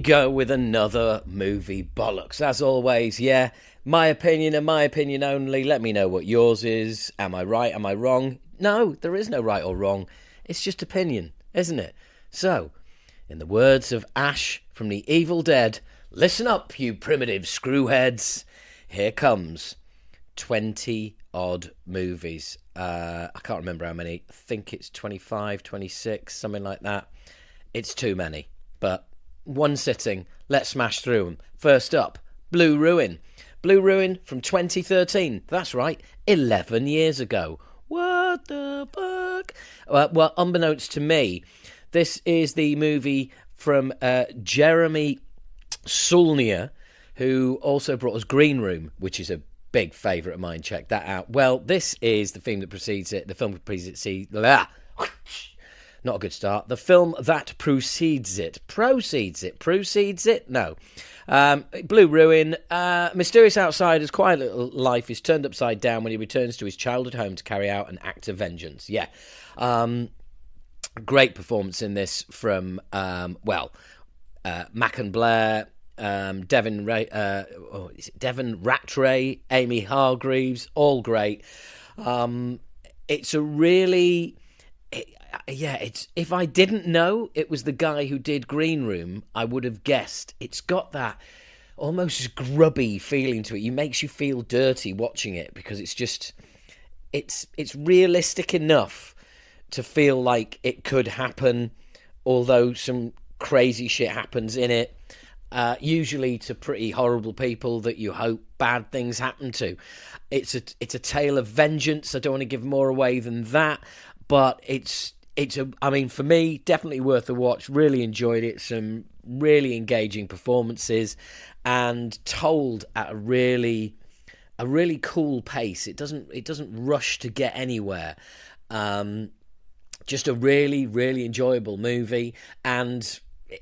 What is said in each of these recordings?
go with another movie bollocks. As always, yeah, my opinion and my opinion only. Let me know what yours is. Am I right? Am I wrong? No, there is no right or wrong. It's just opinion, isn't it? So, in the words of Ash from the Evil Dead, listen up, you primitive screwheads. Here comes 20 odd movies. I can't remember how many. I think it's 25, 26, something like that. It's too many, but one sitting, let's smash through them. First up, Blue Ruin. Blue Ruin from 2013. That's right, 11 years ago. What the fuck? Well, unbeknownst to me, this is the movie from Jeremy Saulnier, who also brought us Green Room, which is a big favourite of mine. Check that out. Well, this is the film that precedes it. The film that precedes it. Not a good start. The film that precedes it. Precedes it? No. Blue Ruin. Mysterious outsider's quiet little life is turned upside down when he returns to his childhood home to carry out an act of vengeance. Yeah. Great performance in this from, Mac and Blair, Devon Rattray, Amy Hargreaves, all great. It's a really... it's if I didn't know it was the guy who did Green Room, I would have guessed. It's got that almost grubby feeling to it. It makes you feel dirty watching it because it's just it's realistic enough to feel like it could happen, although some crazy shit happens in it. Usually to pretty horrible people that you hope bad things happen to. It's a tale of vengeance. I don't want to give more away than that, but for me, definitely worth a watch. Really enjoyed it. Some really engaging performances and told at a really cool pace. It doesn't rush to get anywhere. Just a really, really enjoyable movie, and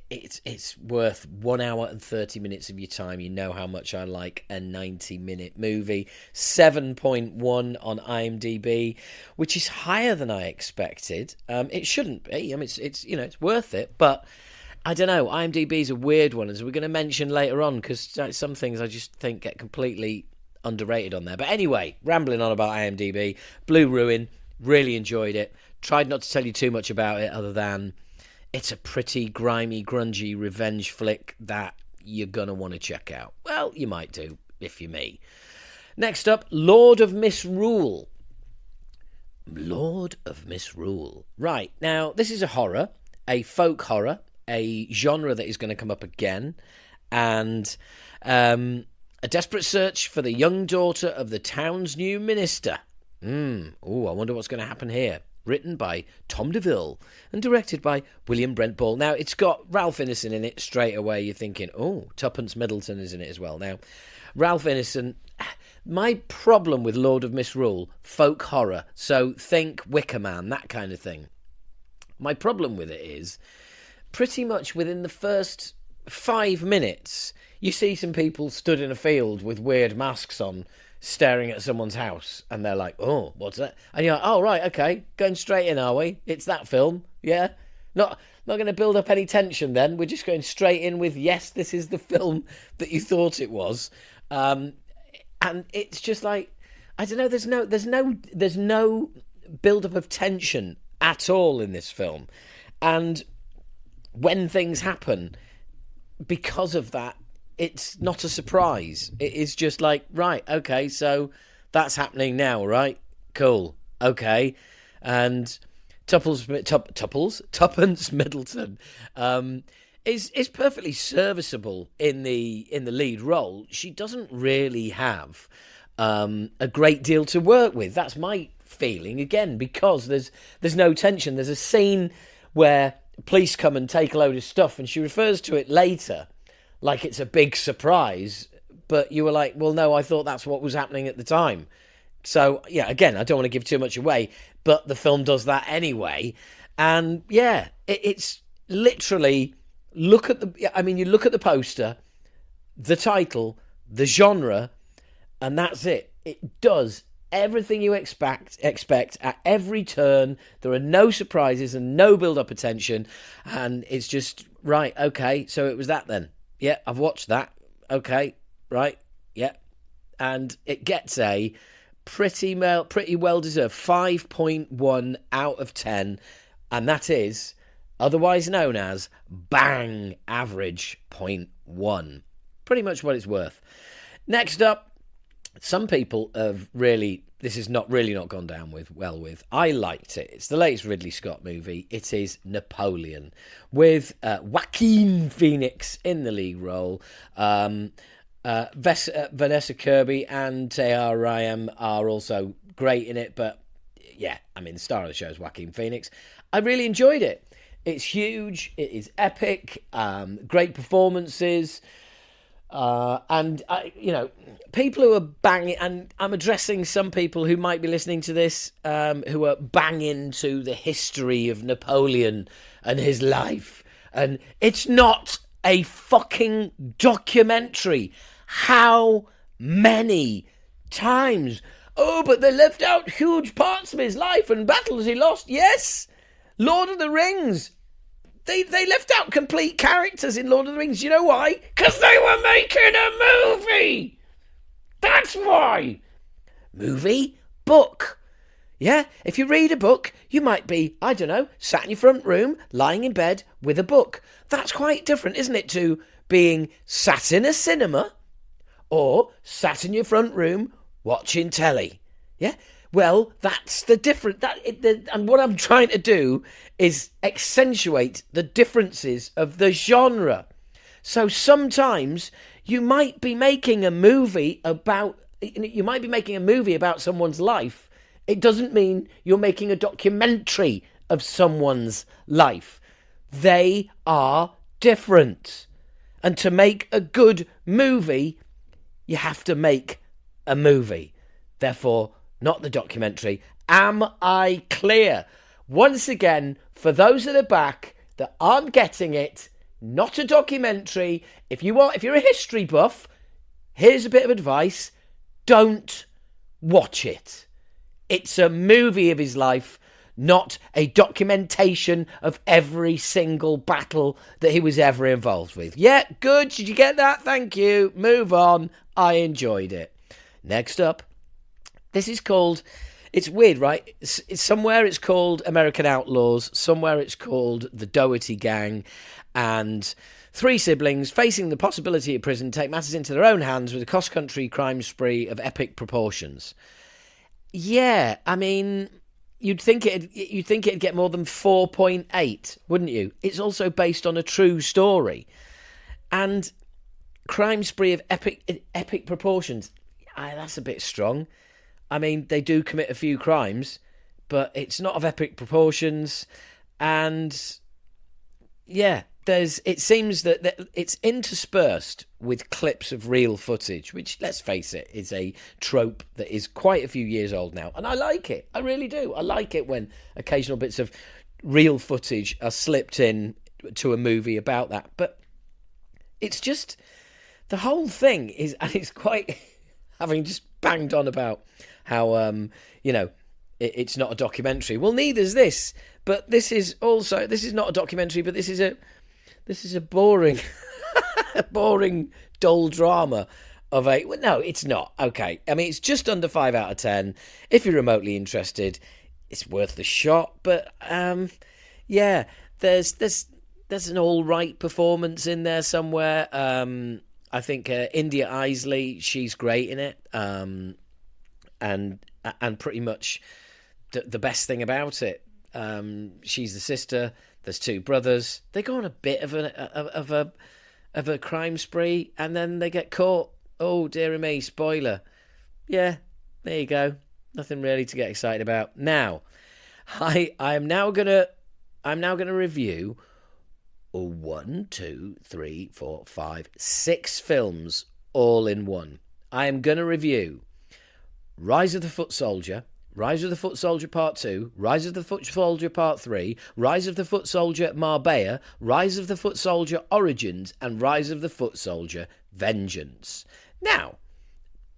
it's worth 1 hour and 30 minutes of your time. You know how much I like a 90-minute movie. 7.1 on IMDb, which is higher than I expected. It shouldn't be. I mean, it's worth it, but I don't know. IMDb is a weird one, as we're going to mention later on, because some things I just think get completely underrated on there. But anyway, rambling on about IMDb. Blue Ruin, really enjoyed it. Tried not to tell you too much about it, other than it's a pretty grimy, grungy revenge flick that you're going to want to check out. Well, you might do, if you're me. Next up, Lord of Misrule. Lord of Misrule. Right, now, this is a horror, a folk horror, a genre that is going to come up again, and a desperate search for the young daughter of the town's new minister. I wonder what's going to happen here. Written by Tom DeVille and directed by William Brent Ball. Now, it's got Ralph Ineson in it straight away. You're thinking, Tuppence Middleton is in it as well. Now, Ralph Ineson, my problem with Lord of Misrule, folk horror, so think Wicker Man, that kind of thing. My problem with it is, pretty much within the first 5 minutes, you see some people stood in a field with weird masks on, staring at someone's house, and they're like, oh, what's that? And you're like, oh, right, okay, going straight in, are we? It's that film, yeah? Not going to build up any tension then. We're just going straight in with, yes, this is the film that you thought it was. And it's just like, I don't know, there's no build-up of tension at all in this film. And when things happen, because of that, it's not a surprise. It is just like, right, okay, so that's happening now, right? Cool, okay. And Tuppence Middleton is perfectly serviceable in the lead role. She doesn't really have a great deal to work with. That's my feeling, again, because there's no tension. There's a scene where police come and take a load of stuff, and she refers to it later like it's a big surprise, but you were like, well, no, I thought that's what was happening at the time. So, yeah, again, I don't want to give too much away, but the film does that anyway. And, yeah, it's literally, you look at the poster, the title, the genre, and that's it. It does everything you expect at every turn. There are no surprises and no build-up attention, and it's just, right, okay, so it was that then. Yeah, I've watched that. Okay, right, yeah. And it gets a pretty well-deserved 5.1 out of 10, and that is otherwise known as bang average 0.1. Pretty much what it's worth. Next up, some people have this is not gone down well with. I liked it. It's the latest Ridley Scott movie. It is Napoleon, with Joaquin Phoenix in the lead role. Vanessa Kirby and Tahar Rahim are also great in it, but yeah, I mean, the star of the show is Joaquin Phoenix. I really enjoyed it. It's huge. It is epic. Great performances. And people who are banging, and I'm addressing some people who might be listening to this, who are banging to the history of Napoleon and his life. And it's not a fucking documentary. How many times? Oh, but they left out huge parts of his life and battles he lost. Yes, Lord of the Rings. They left out complete characters in Lord of the Rings. You know why? Because they were making a movie. That's why. Movie, book. Yeah, if you read a book, you might be, I don't know, sat in your front room, lying in bed with a book. That's quite different, isn't it, to being sat in a cinema or sat in your front room watching telly. Yeah? Well, that's the difference. And what I'm trying to do is accentuate the differences of the genre. So sometimes you might be making a movie about someone's life. It doesn't mean you're making a documentary of someone's life. They are different. And to make a good movie, you have to make a movie. Therefore, not the documentary. Am I clear? Once again, for those at the back that aren't getting it, not a documentary. If you're a history buff, here's a bit of advice. Don't watch it. It's a movie of his life, not a documentation of every single battle that he was ever involved with. Yeah, good. Did you get that? Thank you. Move on. I enjoyed it. Next up. This is called, it's weird, right? Somewhere it's called American Outlaws, somewhere it's called the Dougherty Gang, and three siblings facing the possibility of prison take matters into their own hands with a cross-country crime spree of epic proportions. Yeah, I mean, you'd think it'd get more than 4.8, wouldn't you? It's also based on a true story. And crime spree of epic proportions, that's a bit strong. I mean, they do commit a few crimes, but it's not of epic proportions. And yeah, it seems that it's interspersed with clips of real footage, which, let's face it, is a trope that is quite a few years old now. And I like it. I really do. I like it when occasional bits of real footage are slipped in to a movie about that. But it's just, the whole thing is, and it's quite, having just banged on about how, it's not a documentary. Well, neither's this. But this is not a documentary, but this is a boring, boring, dull drama of a... Well, no, it's not. Okay. I mean, it's just under 5 out of 10. If you're remotely interested, it's worth the shot. But, yeah, there's an all right performance in there somewhere. I think India Isley, she's great in it. And pretty much the best thing about it, she's the sister. There's two brothers. They go on a bit of a crime spree, and then they get caught. Oh, dear me! Spoiler. Yeah, there you go. Nothing really to get excited about. Now, I'm now gonna review 1, 2, 3, 4, 5, 6 films all in one. I am gonna review Rise of the Foot Soldier, Rise of the Foot Soldier Part 2, Rise of the Foot Soldier Part 3, Rise of the Foot Soldier Marbella, Rise of the Foot Soldier Origins, and Rise of the Foot Soldier Vengeance. Now,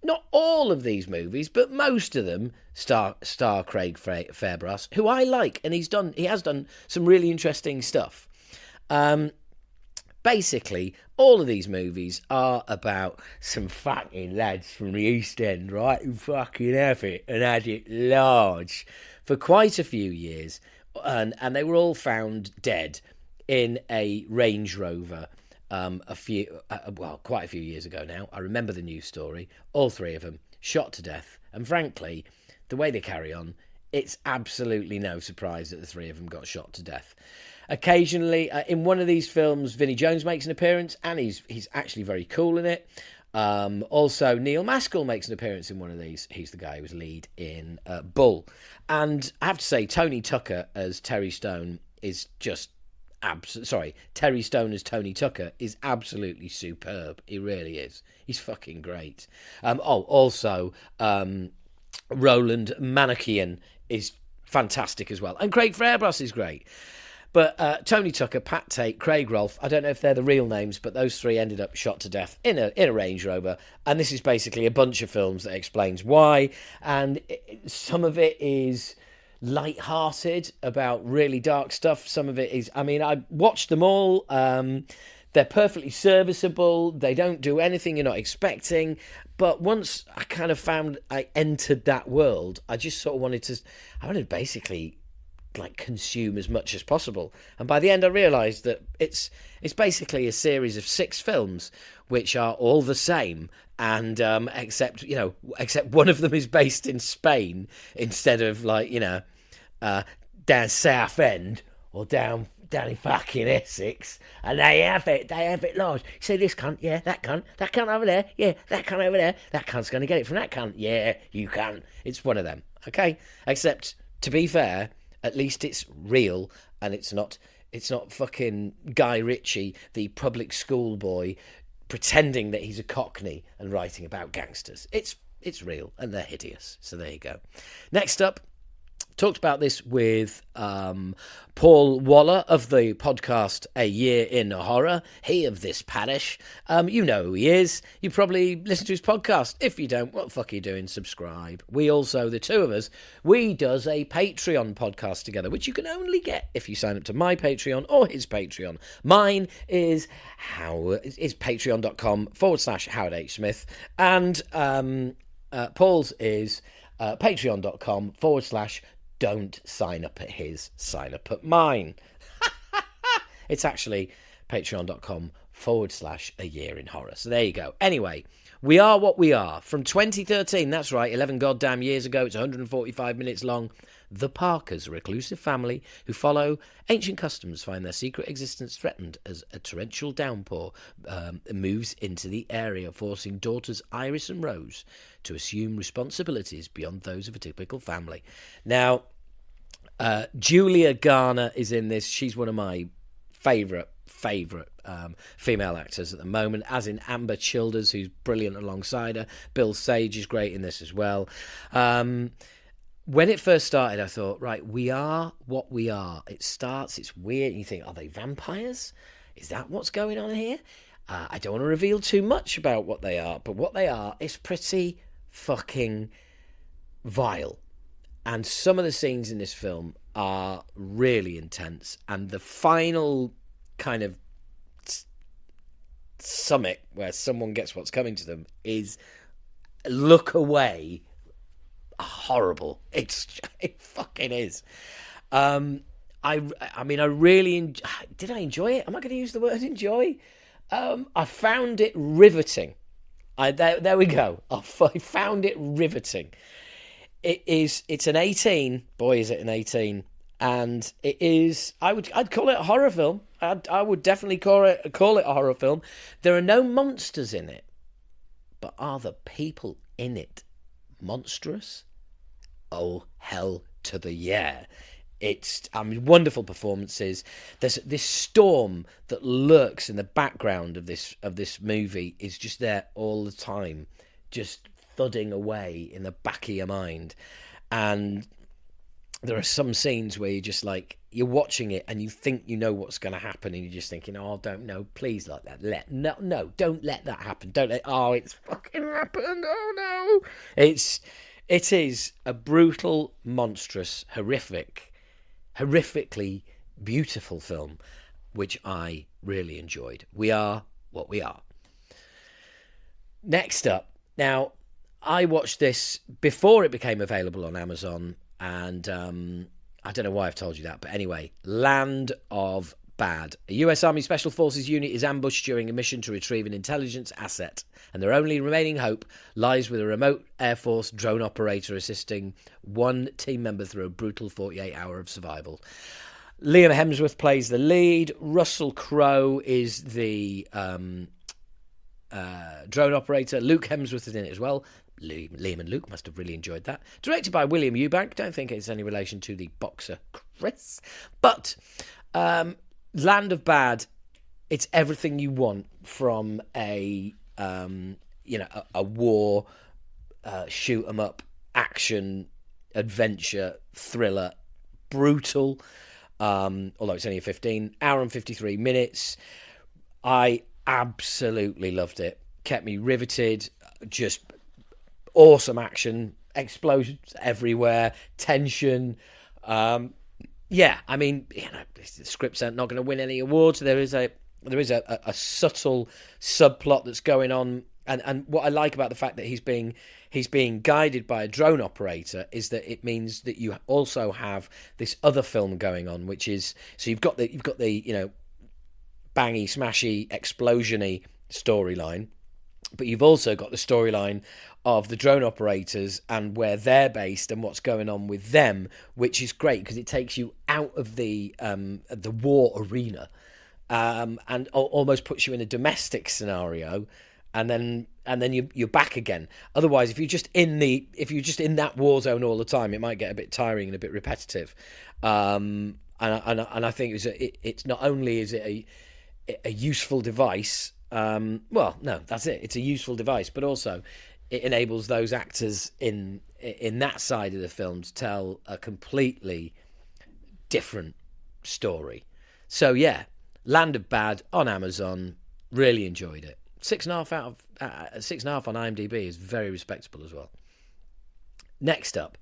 not all of these movies, but most of them star Craig Fairbrass, who I like, and he has done some really interesting stuff. Basically, all of these movies are about some fucking lads from the East End, right, who fucking have it and had it large for quite a few years, and they were all found dead in a Range Rover quite a few years ago now. I remember the news story. All three of them shot to death, and frankly, the way they carry on, it's absolutely no surprise that the three of them got shot to death. Occasionally, in one of these films, Vinnie Jones makes an appearance, and he's actually very cool in it. Also, Neil Maskell makes an appearance in one of these. He's the guy who was lead in Bull. And I have to say, Tony Tucker as Terry Stone is just Terry Stone as Tony Tucker is absolutely superb. He really is. He's fucking great. Also, Roland Manikian is fantastic as well. And Craig Fairbrass is great. But Tony Tucker, Pat Tate, Craig Rolfe, I don't know if they're the real names, but those three ended up shot to death in a Range Rover. And this is basically a bunch of films that explains why. And some of it is light-hearted about really dark stuff. Some of it is, I watched them all. They're perfectly serviceable. They don't do anything you're not expecting. But once I kind of found I entered that world, I just sort of wanted to basically consume as much as possible. And by the end I realised that it's basically a series of 6 films which are all the same, and except one of them is based in Spain instead of down South End or down in fucking Essex, and they have it large. See this cunt, yeah, that cunt over there, yeah, that cunt over there, that cunt's going to get it from that cunt, yeah, you can. It's one of them, okay? Except, to be fair, at least it's real, and it's not fucking Guy Ritchie, the public school boy, pretending that he's a Cockney and writing about gangsters. It's real, and they're hideous. So there you go. Next up, talked about this with Paul Waller of the podcast A Year in Horror. He of this parish. You know who he is. You probably listen to his podcast. If you don't, what the fuck are you doing? Subscribe. We also, the two of us, we does a Patreon podcast together, which you can only get if you sign up to my Patreon or his Patreon. Mine is patreon.com/Howard H. Smith, and Paul's is patreon.com/ don't sign up at his, sign up at mine. It's actually patreon.com/ A Year in Horror. So there you go. Anyway, we are what we are. From 2013, that's right, 11 goddamn years ago, it's 145 minutes long. The Parkers, a reclusive family who follow ancient customs, find their secret existence threatened as a torrential downpour moves into the area, forcing daughters Iris and Rose to assume responsibilities beyond those of a typical family. Now, Julia Garner is in this. She's one of my favourite female actors at the moment, as in Amber Childers, who's brilliant alongside her. Bill Sage is great in this as well. When it first started, I thought, right, we are what we are. It starts, it's weird, and you think, are they vampires? Is that what's going on here? I don't want to reveal too much about what they are, but what they are is pretty fucking vile. And some of the scenes in this film are really intense, and the final kind of summit where someone gets what's coming to them is look away. Horrible. It fucking is. I really did I enjoy it? Am I going to use the word enjoy? I found it riveting. There we go. I found it riveting. It's an 18. Boy, is it an 18. And it is, I'd call it a horror film. I would definitely call it a horror film. There are no monsters in it, but are the people in it monstrous? Oh, hell to the yeah. It's, wonderful performances. There's this storm that lurks in the background of this movie is just there all the time, just thudding away in the back of your mind. And there are some scenes where you're just like, you're watching it and you think you know what's going to happen, and you're just thinking, oh, don't know, please, like that, no, don't let that happen, don't let, oh, it's fucking happened, oh no. It is a brutal, monstrous, horrifically beautiful film, which I really enjoyed. We are what we are. Next up, now, I watched this before it became available on Amazon, and I don't know why I've told you that, but anyway, Land of Bad. A US Army Special Forces unit is ambushed during a mission to retrieve an intelligence asset, and their only remaining hope lies with a remote Air Force drone operator assisting one team member through a brutal 48-hour of survival. Liam Hemsworth plays the lead. Russell Crowe is the drone operator. Luke Hemsworth is in it as well. Liam and Luke must have really enjoyed that. Directed by William Eubank. Don't think it's any relation to the boxer Chris. But Land of Bad, it's everything you want from a war, shoot 'em up, action, adventure, thriller, brutal. Although it's only a 15 hour and 53 minutes. I absolutely loved it. Kept me riveted. Just awesome action, explosions everywhere, tension. Yeah, I mean, the scripts aren't not going to win any awards. There is a subtle subplot that's going on, and what I like about the fact that he's being guided by a drone operator is that it means that you also have this other film going on, which is, so you've got the bangy, smashy, explosion-y storyline, but you've also got the storyline of the drone operators and where they're based and what's going on with them, which is great because it takes you out of the war arena, and almost puts you in a domestic scenario, and then you're back again. Otherwise, if you're just in that war zone all the time, it might get a bit tiring and a bit repetitive. And I think it's not only is it a useful device. Well, no, that's it. It's a useful device, but also it enables those actors in that side of the film to tell a completely different story. So yeah, Land of Bad on Amazon. Really enjoyed it. 6.5 out of 6.5 on IMDb is very respectable as well. Next up,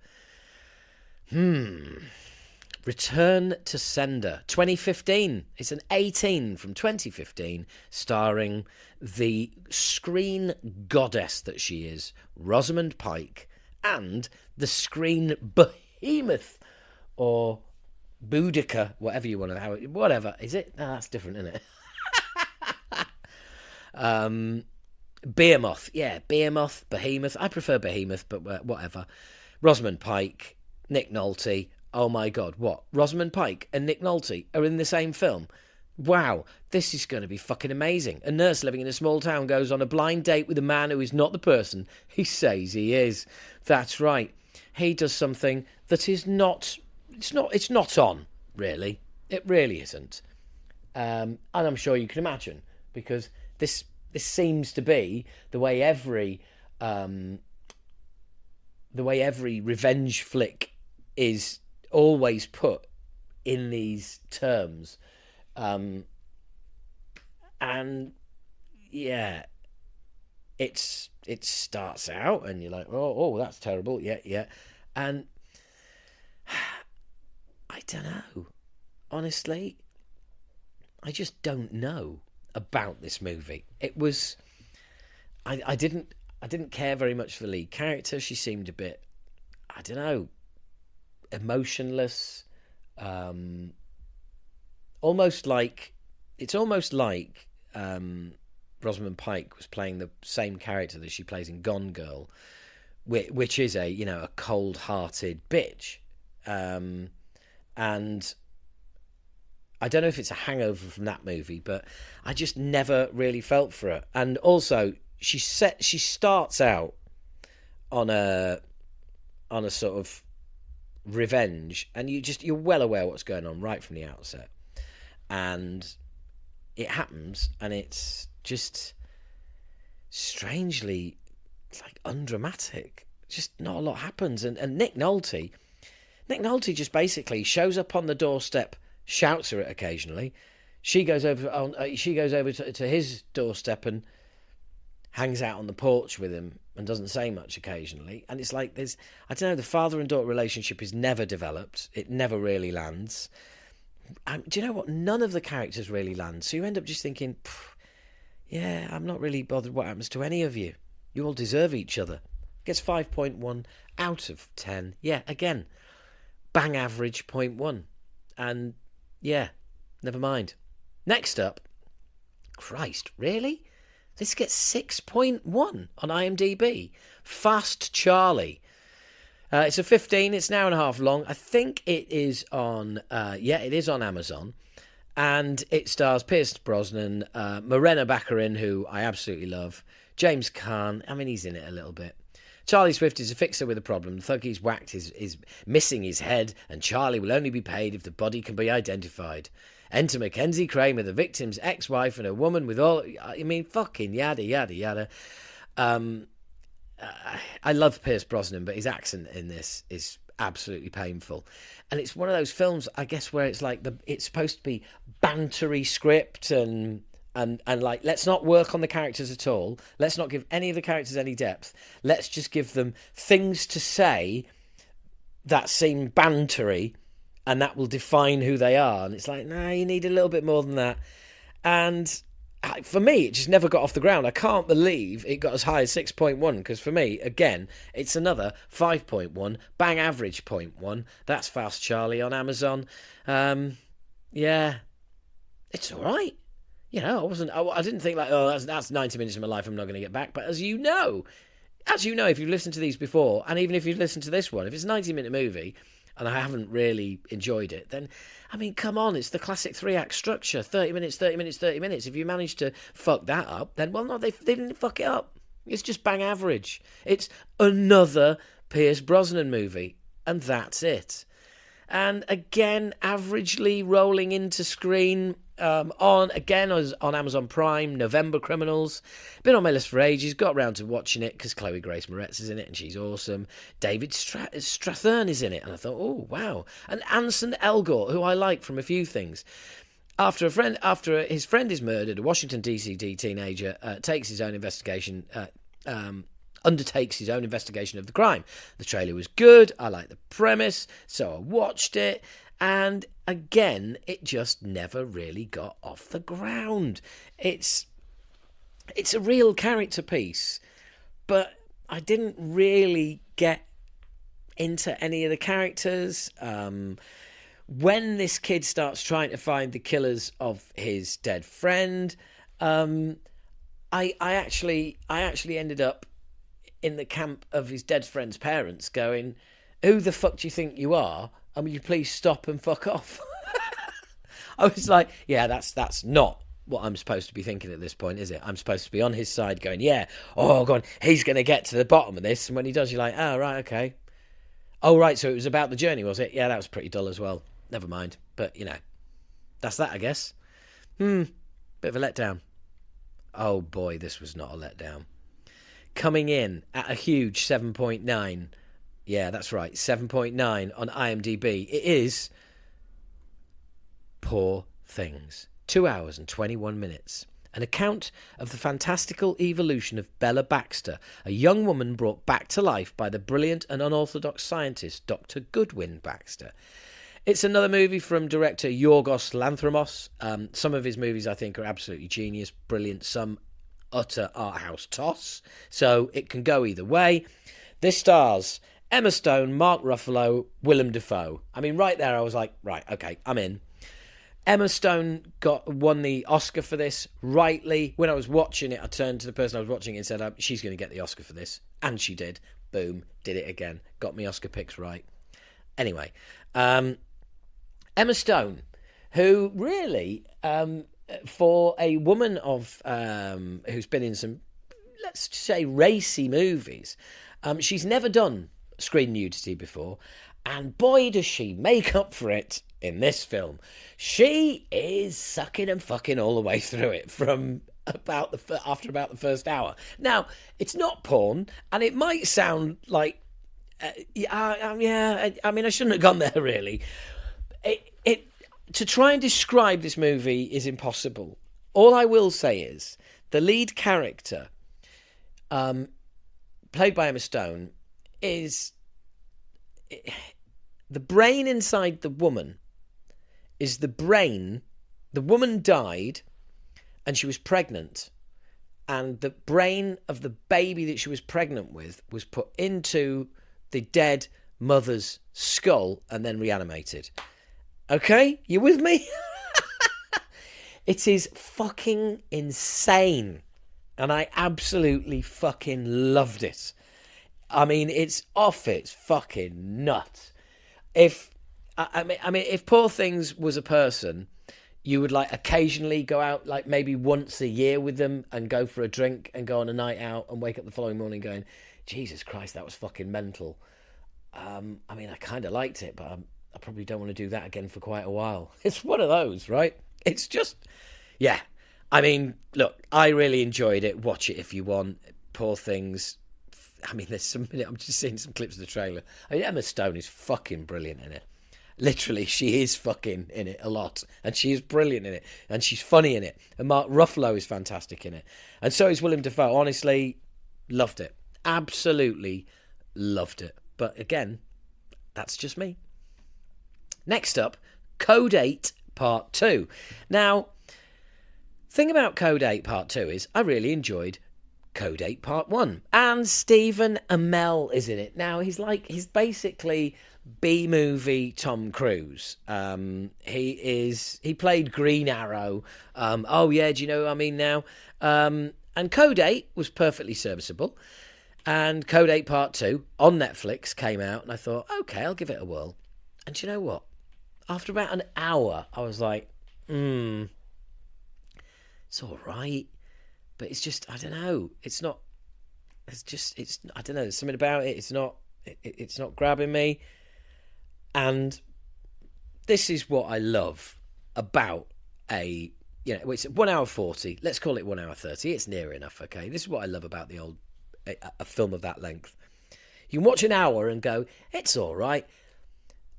Return to Sender, 2015. It's an 18 from 2015, starring the screen goddess that she is, Rosamund Pike, and the screen behemoth, or Boudica, whatever you want to, whatever is it? No, that's different, isn't it? Behemoth, Behemoth. I prefer Behemoth, but whatever. Rosamund Pike, Nick Nolte. Oh my God, what? Rosamund Pike and Nick Nolte are in the same film? Wow, this is going to be fucking amazing. A nurse living in a small town goes on a blind date with a man who is not the person he says he is. That's right. He does something that is not... It's not on, really. It really isn't. And I'm sure you can imagine, because this seems to be the way every revenge flick is always put in these terms. And yeah, it starts out and you're like, oh, that's terrible. Yeah. And I don't know. Honestly, I just don't know about this movie. It was, I didn't care very much for the lead character. She seemed a bit, I don't know, emotionless, almost like Rosamund Pike was playing the same character that she plays in Gone Girl, which is a cold-hearted bitch, and I don't know if it's a hangover from that movie, but I just never really felt for her. And also, she starts out on a sort of revenge, and you're well aware what's going on right from the outset, and it happens, and it's just strangely like undramatic. Just not a lot happens, and Nick Nolte Nick Nolte just basically shows up on the doorstep, shouts at her occasionally. She goes over to his doorstep and hangs out on the porch with him and doesn't say much occasionally. And it's like I don't know, the father and daughter relationship is never developed. It never really lands. Do you know what? None of the characters really land. So you end up just thinking, yeah, I'm not really bothered what happens to any of you. You all deserve each other. Gets 5.1 out of 10. Yeah, again, bang average 0.1. And yeah, never mind. Next up, Christ, really? This gets 6.1 on IMDb. Fast Charlie. It's a 15. It's an hour and a half long. I think it is on. It is on Amazon, and it stars Pierce Brosnan, Morena Baccarin, who I absolutely love, James Caan. I mean, he's in it a little bit. Charlie Swift is a fixer with a problem. The thug he's whacked is missing his head, and Charlie will only be paid if the body can be identified. Enter Mackenzie Kramer, the victim's ex-wife, and a woman with all... I mean, fucking yada, yada, yada. I love Pierce Brosnan, but his accent in this is absolutely painful. And it's one of those films, I guess, where it's like it's supposed to be bantery script and like, let's not work on the characters at all. Let's not give any of the characters any depth. Let's just give them things to say that seem bantery, and that will define who they are. And it's like, nah, you need a little bit more than that. And for me, it just never got off the ground. I can't believe it got as high as 6.1, because for me, again, it's another 5.1, bang average 0.1. That's Fast Charlie on Amazon. Yeah, it's all right. You know, I didn't think like, oh, that's 90 minutes of my life I'm not going to get back. But as you know, if you've listened to these before, and even if you've listened to this one, if it's a 90-minute movie and I haven't really enjoyed it, then, I mean, come on, it's the classic 3-act structure, 30 minutes, 30 minutes, 30 minutes. If you manage to fuck that up, then, well, no, they didn't fuck it up. It's just bang average. It's another Pierce Brosnan movie, and that's it. And again, averagely rolling into screen on Amazon Prime, November Criminals. Been on my list for ages, got around to watching it because Chloe Grace Moretz is in it and she's awesome. David Strathairn is in it, and I thought, oh, wow. And Anson Elgort, who I like from a few things. After his friend is murdered, a Washington, D.C. teenager undertakes his own investigation of the crime. The trailer was good. I liked the premise, so I watched it. And again, it just never really got off the ground. It's a real character piece, but I didn't really get into any of the characters. When this kid starts trying to find the killers of his dead friend, I actually ended up in the camp of his dead friend's parents going, who the fuck do you think you are? And will you please stop and fuck off? I was like, yeah, that's not what I'm supposed to be thinking at this point, is it? I'm supposed to be on his side going, yeah, oh, God, he's going to get to the bottom of this. And when he does, you're like, oh, right, okay. Oh, right, so it was about the journey, was it? Yeah, that was pretty dull as well. Never mind. But, you know, that's that, I guess. Bit of a letdown. Oh, boy, this was not a letdown. Coming in at a huge 7.9. Yeah, that's right, 7.9 on IMDb. It is Poor Things. 2 hours and 21 minutes. An account of the fantastical evolution of Bella Baxter, a young woman brought back to life by the brilliant and unorthodox scientist Dr. Goodwin Baxter. It's another movie from director Yorgos Lanthimos. Some of his movies, I think, are absolutely genius, brilliant. Some utter art house toss. So it can go either way. This stars Emma Stone, Mark Ruffalo, Willem Dafoe. I mean, right there, I was like, right, okay, I'm in. Emma Stone won the Oscar for this, rightly. When I was watching it, I turned to the person I was watching it and said, she's going to get the Oscar for this. And she did. Boom, did it again. Got me Oscar picks right. Anyway, Emma Stone, who really, for a woman of who's been in some, let's say, racy movies, she's never done screen nudity before, and boy does she make up for it in this film. She is sucking and fucking all the way through it from after about the first hour. Now, it's not porn, and it might sound like Yeah. I mean, I shouldn't have gone there really. It to try and describe this movie is impossible. All I will say is the lead character, played by Emma Stone, is the brain inside the woman. Is the brain? The woman died, and she was pregnant, and the brain of the baby that she was pregnant with was put into the dead mother's skull and then reanimated. Okay, you with me? It is fucking insane, and I absolutely fucking loved it. I mean, it's off its fucking nut. If Poor Things was a person, you would like occasionally go out, like maybe once a year with them and go for a drink and go on a night out and wake up the following morning going, Jesus Christ, that was fucking mental. I mean, I kind of liked it, but I probably don't want to do that again for quite a while. It's one of those, right? It's just, yeah. I mean, look, I really enjoyed it. Watch it if you want. Poor Things. I mean, I'm just seeing some clips of the trailer. I mean, Emma Stone is fucking brilliant in it. Literally, she is fucking in it a lot. And she is brilliant in it. And she's funny in it. And Mark Ruffalo is fantastic in it. And so is Willem Dafoe. Honestly, loved it. Absolutely loved it. But again, that's just me. Next up, Code 8 Part 2. Now, thing about Code 8 Part 2 is I really enjoyed Code 8 Part 1. And Stephen Amell is in it. Now, he's basically B-movie Tom Cruise. He played Green Arrow. Do you know what I mean now? And Code 8 was perfectly serviceable. And Code 8 Part 2 on Netflix came out, and I thought, okay, I'll give it a whirl. And do you know what? After about an hour, I was like, it's all right. But it's just, I don't know. I don't know. There's something about it. It's not grabbing me. And this is what I love about it's 1 hour 40. Let's call it 1 hour 30. It's near enough, okay? This is what I love about a film of that length. You can watch an hour and go, it's all right.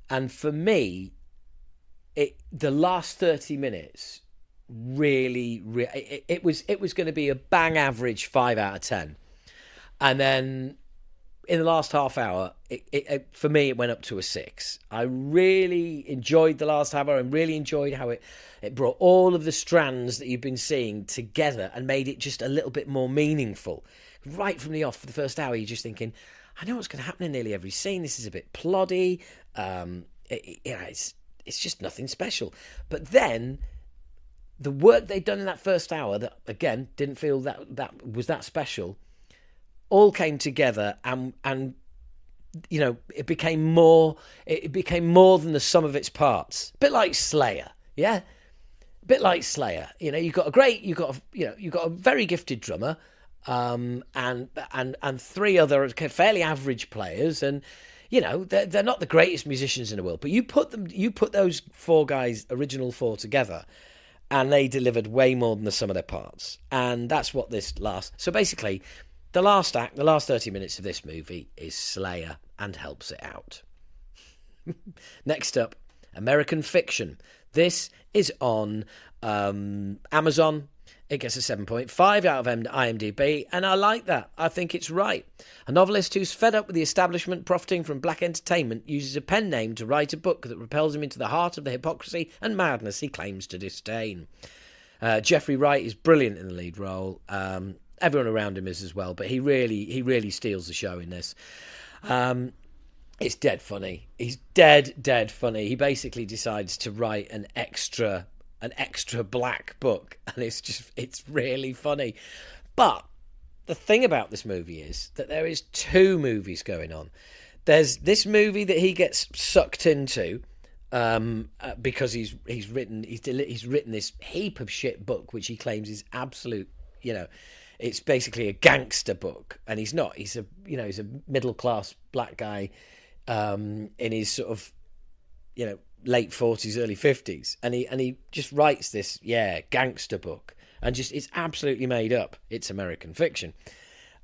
And for me, the last 30 minutes really it was going to be a bang average 5 out of 10. And then in the last half hour, for me, it went up to a 6. I really enjoyed the last half hour and really enjoyed how it brought all of the strands that you've been seeing together and made it just a little bit more meaningful. Right from the off, for the first hour, you're just thinking, I know what's going to happen in nearly every scene. This is a bit ploddy. It's just nothing special. But then the work they'd done in that first hour, that again didn't feel that was that special, all came together, and it became more than the sum of its parts. A bit like Slayer, yeah. A bit like Slayer. You've got a very gifted drummer, and 3 other fairly average players, and they're not the greatest musicians in the world, but you put those 4 guys, original 4, together, and they delivered way more than the sum of their parts. And that's what this last. So basically, the last act, the last 30 minutes of this movie is Slayer and helps it out. Next up, American Fiction. This is on Amazon. It gets a 7.5 out of IMDb, and I like that. I think it's right. A novelist who's fed up with the establishment profiting from black entertainment uses a pen name to write a book that repels him into the heart of the hypocrisy and madness he claims to disdain. Jeffrey Wright is brilliant in the lead role. Everyone around him is as well, but he really steals the show in this. It's dead funny. He's dead funny. He basically decides to write an extra black book, and it's really funny. But the thing about this movie is that there is 2 movies going on. There's this movie that he gets sucked into because he's written this heap of shit book, which he claims is absolute. It's basically a gangster book, and he's not. He's a middle class black guy in his sort of late 40s, early 50s, and he just writes this gangster book, and it's absolutely made up. It's American Fiction,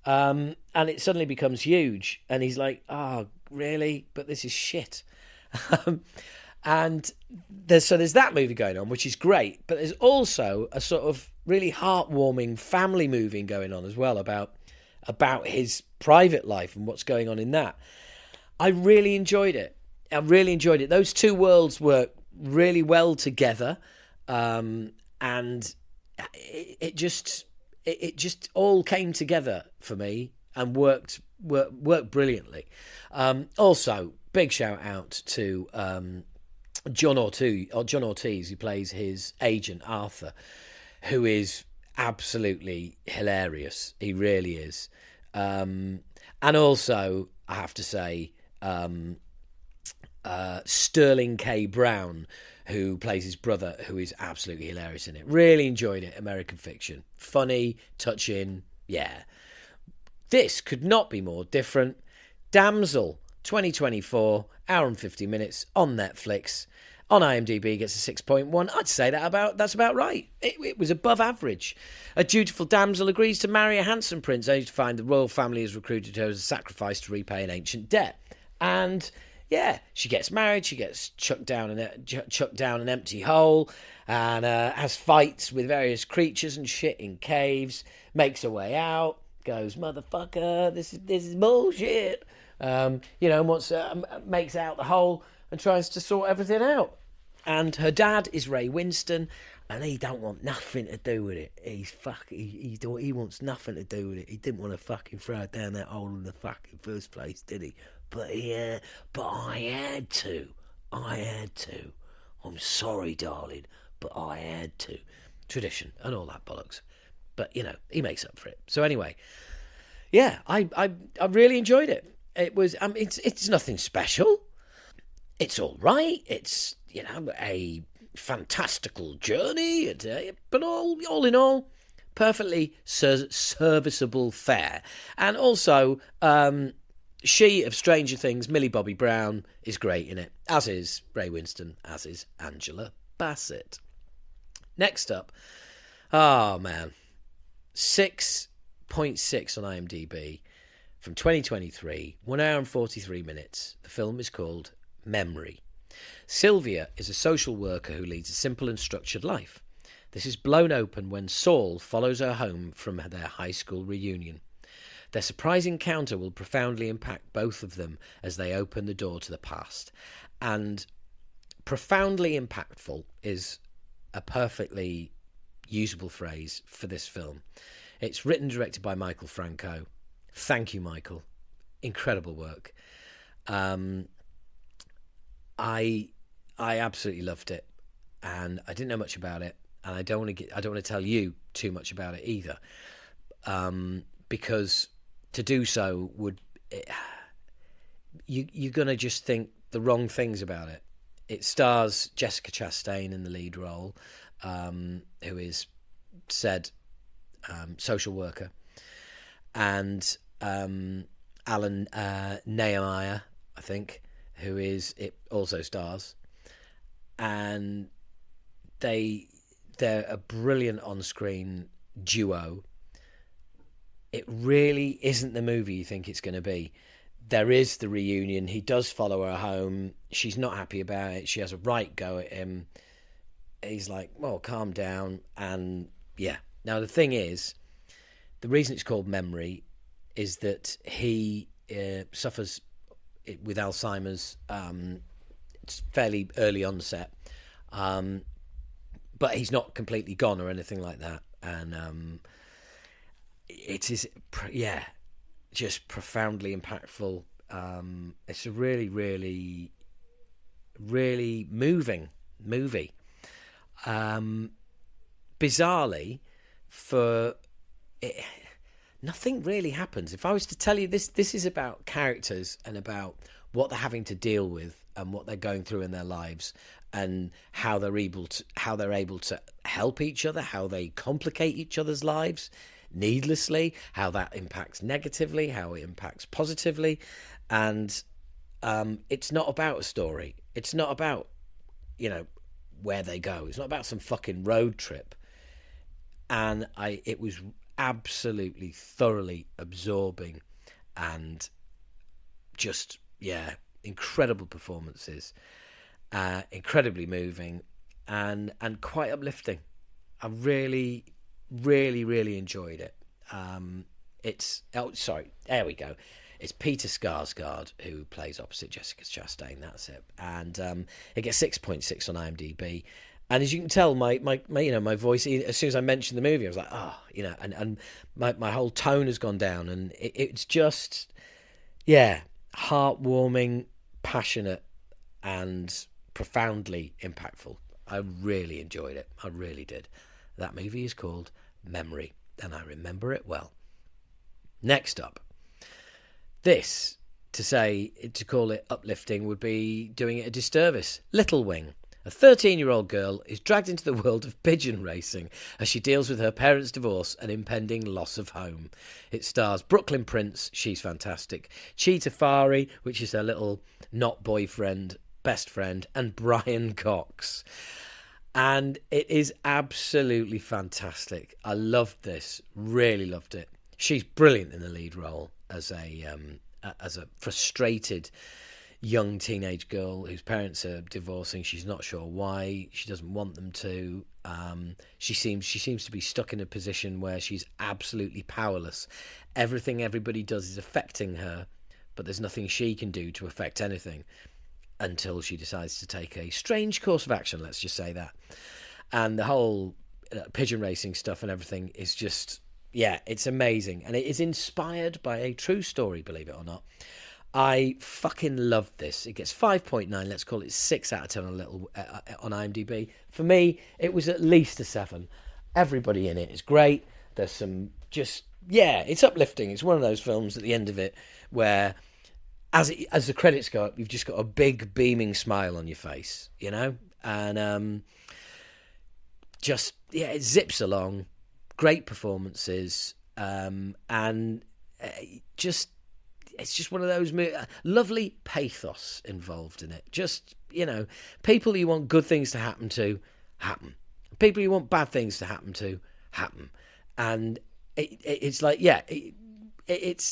and it suddenly becomes huge, and he's like, oh really? But this is shit. And there's that movie going on, which is great. But there's also a sort of really heartwarming family movie going on as well about his private life and what's going on in that. I really enjoyed it. Those two worlds work really well together, and it just all came together for me and worked brilliantly. Also, big shout out to John Ortiz, who plays his agent Arthur, who is absolutely hilarious. He really is. And also, I have to say, Sterling K. Brown, who plays his brother, who is absolutely hilarious in it. Really enjoyed it. American Fiction. Funny, touching, yeah. This could not be more different. Damsel, 2024, hour and 50 minutes on Netflix. On IMDb, gets a 6.1. I'd say that's about right. It was above average. A dutiful damsel agrees to marry a handsome prince, only to find the royal family has recruited her as a sacrifice to repay an ancient debt. And yeah, she gets married. She gets chucked down an empty hole, and has fights with various creatures and shit in caves. Makes her way out. Goes, motherfucker, this is bullshit. Makes out the hole and tries to sort everything out. And her dad is Ray Winston, and he don't want nothing to do with it. He wants nothing to do with it. He didn't want to fucking throw it down that hole in the fucking first place, did he? But I had to. I'm sorry, darling, but I had to. Tradition and all that bollocks. But he makes up for it. So anyway, yeah, I really enjoyed it. It was it's nothing special. It's all right. It's a fantastical journey, but all in all, perfectly serviceable fare. And also, she of Stranger Things, Millie Bobby Brown, is great in it, as is Ray Winston, as is Angela Bassett. Next up, oh man, 6.6 on IMDb from 2023, 1 hour and 43 minutes. The film is called Memory. Sylvia is a social worker who leads a simple and structured life. This is blown open when Saul follows her home from their high school reunion. Their surprise encounter will profoundly impact both of them as they open the door to the past. And profoundly impactful is a perfectly usable phrase for this film. It's written and directed by Michael Franco. Thank you, Michael. Incredible work. I absolutely loved it, and I didn't know much about it, and I don't want to tell you too much about it either, because to do so you're gonna just think the wrong things about it. It stars Jessica Chastain in the lead role, who is said social worker, and Alan Nehemiah, I think, who is it also stars, and they're a brilliant on-screen duo. It really isn't the movie you think it's going to be. There is the reunion. He does follow her home. She's not happy about it. She has a right go at him. He's like, well, calm down. And yeah. Now, the thing is, the reason it's called Memory is that he suffers with Alzheimer's. It's fairly early onset. But he's not completely gone or anything like that. And it is, just profoundly impactful. It's a really, really, really moving movie. Bizarrely, nothing really happens. If I was to tell you this is about characters and about what they're having to deal with and what they're going through in their lives, and how they're able to help each other, how they complicate each other's lives needlessly, how that impacts negatively, how it impacts positively. And it's not about a story. It's not about, where they go. It's not about some fucking road trip. And it was absolutely thoroughly absorbing and just Yeah, incredible performances, incredibly moving, and quite uplifting. I really, really, really enjoyed it. There we go. It's Peter Skarsgård who plays opposite Jessica Chastain. That's it, and it gets 6.6 on IMDb. And as you can tell, my my voice, as soon as I mentioned the movie, I was like, and my whole tone has gone down, and it's just, yeah, heartwarming, passionate, and profoundly impactful. I really enjoyed it. I really did. That movie is called Memory, and I remember it well. Next up, to call it uplifting would be doing it a disservice. Little Wing. A 13-year-old girl is dragged into the world of pigeon racing as she deals with her parents' divorce and impending loss of home. It stars Brooklyn Prince, she's fantastic, Chi Tafari, which is her little not boyfriend, best friend, and Brian Cox. And it is absolutely fantastic. I loved this, really loved it. She's brilliant in the lead role as a frustrated young teenage girl whose parents are divorcing. She's not sure why. She doesn't want them to. She seems to be stuck in a position where she's absolutely powerless. Everything everybody does is affecting her, but there's nothing she can do to affect anything until she decides to take a strange course of action, let's just say that. And the whole pigeon racing stuff and everything is just, yeah, it's amazing. And it is inspired by a true story, believe it or not. I fucking loved this. It gets 5.9. Let's call it 6 out of 10 on IMDb. For me, it was at least a 7. Everybody in it is great. There's some it's uplifting. It's one of those films at the end of it where as the credits go up, you've just got a big beaming smile on your face, you know? And it zips along. Great performances. It's just one of those lovely pathos involved in it. Just, people you want good things to happen to, happen. People you want bad things to happen to, happen. And it's like, yeah, it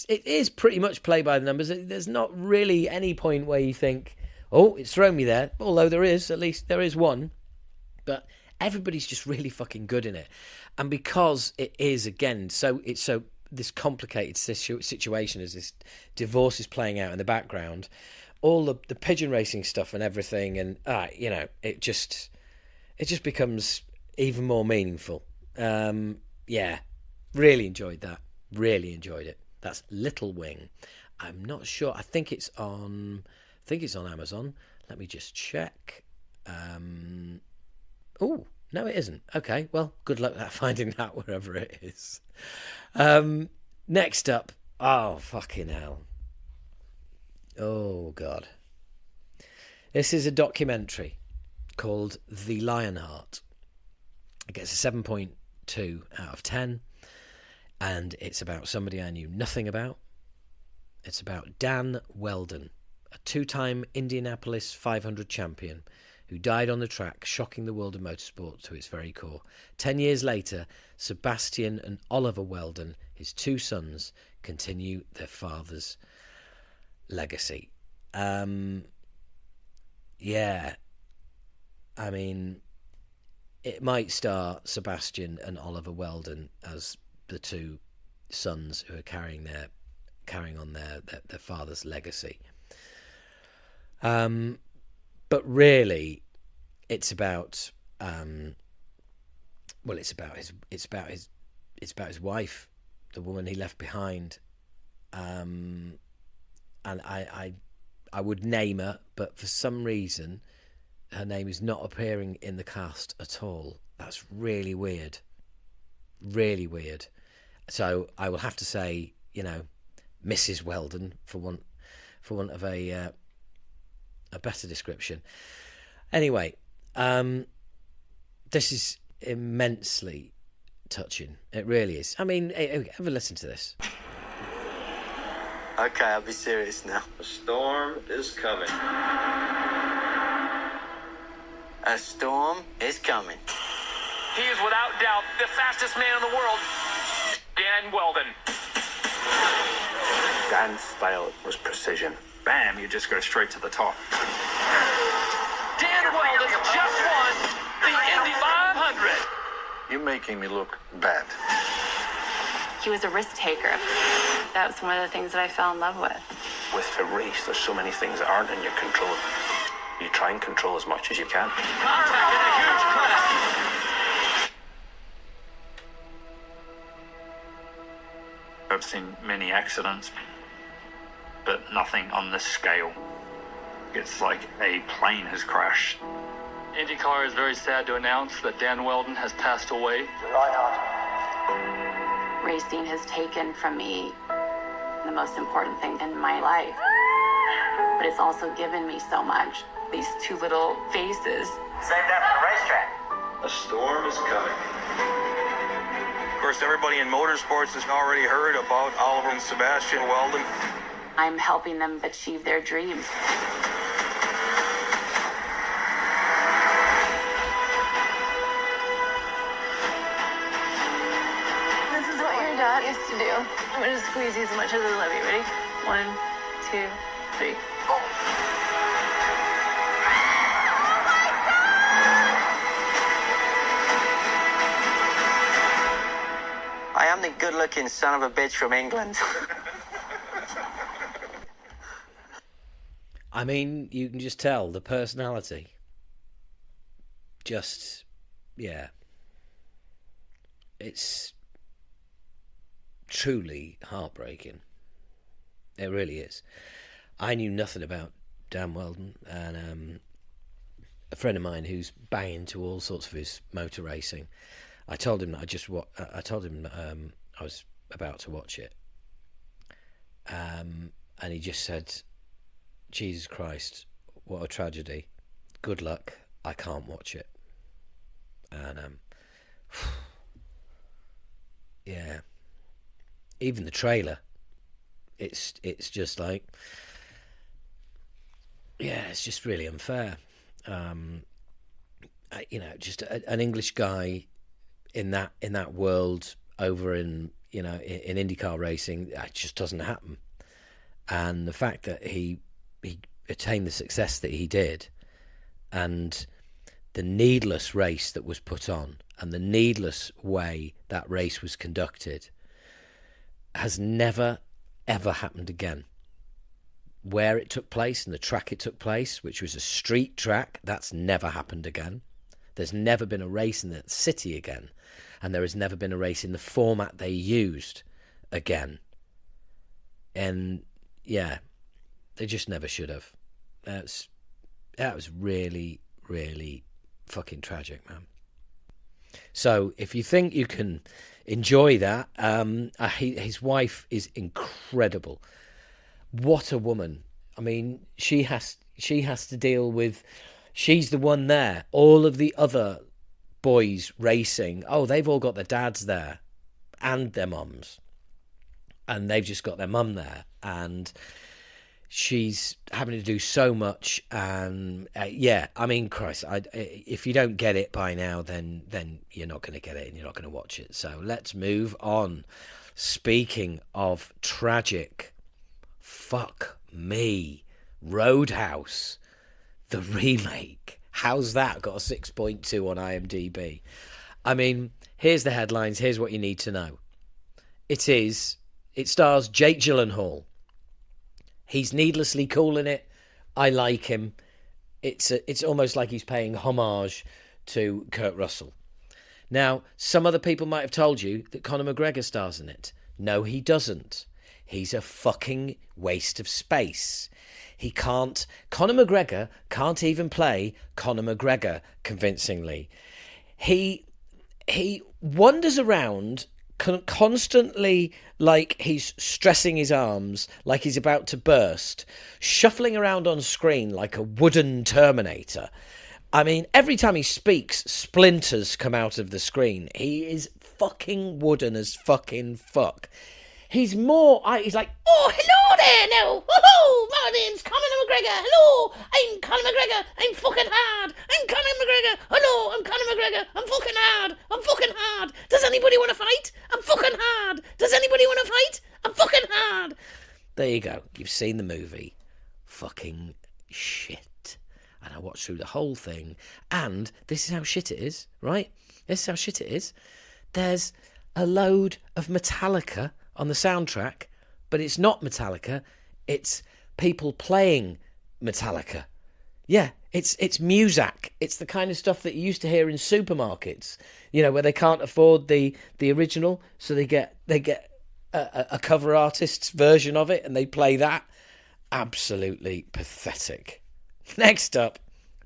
is pretty much play by the numbers. There's not really any point where you think, oh, it's thrown me there. Although there is one. But everybody's just really fucking good in it. And because it is, again, it's so this complicated situation as this divorce is playing out in the background, all the pigeon racing stuff and everything, and it just becomes even more meaningful. Really enjoyed that. Really enjoyed it. That's Little Wing. I'm not sure. I think it's on Amazon. Let me just check. Oh, no, it isn't. Okay, well, good luck finding that wherever it is. Next up, oh, fucking hell. Oh, God. This is a documentary called The Lionheart. It gets a 7.2 out of 10, and it's about somebody I knew nothing about. It's about Dan Weldon, a 2-time Indianapolis 500 champion who died on the track, shocking the world of motorsport to its very core. 10 years later, Sebastian and Oliver Weldon, his 2 sons, continue their father's legacy. I mean, it might star Sebastian and Oliver Weldon as the 2 sons who are carrying on their father's legacy. But really, it's about his wife, the woman he left behind, and I would name her, but for some reason, her name is not appearing in the cast at all. That's really weird, really weird. So I will have to say, Mrs. Weldon for want of a better description. Anyway, this is immensely touching. It really is. I mean, have a listen to this. Okay, I'll be serious now. A storm is coming. A storm is coming. He is without doubt the fastest man in the world, Dan Weldon. Dan's style was precision. bam, you just go straight to the top. Dan Weldon just won the Indy 500. You're making me look bad. He was a risk taker. That was one of the things that I fell in love with. With a race, there's so many things that aren't in your control. You try and control as much as you can. Conor taking a huge credit. I've seen many accidents, but nothing on this scale. It's like a plane has crashed. IndyCar is very sad to announce that Dan Weldon has passed away. Racing has taken from me the most important thing in my life. But it's also given me so much. These two little faces. Save that for the racetrack. A storm is coming. Of course, everybody in motorsports has already heard about Oliver and Sebastian Weldon. I'm helping them achieve their dreams. This is what your dad used to do. I'm gonna squeeze you as much as I love you. Ready? 1, 2, 3. I am the good-looking son of a bitch from England. I mean, you can just tell the personality. Just, yeah. It's truly heartbreaking. It really is. I knew nothing about Dan Weldon, and a friend of mine who's banging to all sorts of his motor racing. I told him that I was about to watch it, and he just said, "Jesus Christ, what a tragedy! Good luck. I can't watch it." And yeah, even the trailer, it's just like, yeah, it's just really unfair. Just an English guy in that world over in IndyCar racing, that just doesn't happen. And the fact that he attained the success that he did, and the needless race that was put on, and the needless way that race was conducted, has never ever happened again. Where it took place and the track it took place, which was a street track, that's never happened again. There's never been a race in that city again, and there has never been a race in the format they used again. And yeah, they just never should have. That was really, really fucking tragic, man. So if you think you can enjoy that, his wife is incredible. What a woman. I mean, she has to deal with, she's the one there. All of the other boys racing, they've all got their dads there and their mums, and they've just got their mum there, and she's having to do so much. And I mean, Christ, if you don't get it by now, then you're not going to get it, and you're not going to watch it. So let's move on. Speaking of tragic, fuck me, Roadhouse, the remake. How's that got a 6.2 on IMDb? I mean, here's the headlines. Here's what you need to know. It stars Jake Gyllenhaal. He's needlessly cool in it. I like him. It's almost like he's paying homage to Kurt Russell. Now, some other people might have told you that Conor McGregor stars in it. No, he doesn't. He's a fucking waste of space. Conor McGregor can't even play Conor McGregor convincingly. He wanders around constantly like he's stressing his arms, like he's about to burst, shuffling around on screen like a wooden Terminator. I mean, every time he speaks, splinters come out of the screen. He is fucking wooden as fucking fuck. He's like, hello there now. Woohoo! My name's Conor McGregor. Hello, I'm Conor McGregor. I'm fucking hard. I'm Conor McGregor. Hello, I'm Conor McGregor. I'm fucking hard. I'm fucking hard. Does anybody want to fight? I'm fucking hard. Does anybody want to fight? I'm fucking hard. There you go. You've seen the movie. fucking shit. And I watched through the whole thing, and this is how shit it is, right? This is how shit it is. There's a load of Metallica on the soundtrack, but it's not Metallica, it's people playing Metallica. Yeah, it's Muzak. It's the kind of stuff that you used to hear in supermarkets, you know, where they can't afford the original, so they get a cover artist's version of it, and they play that. Absolutely pathetic. Next up,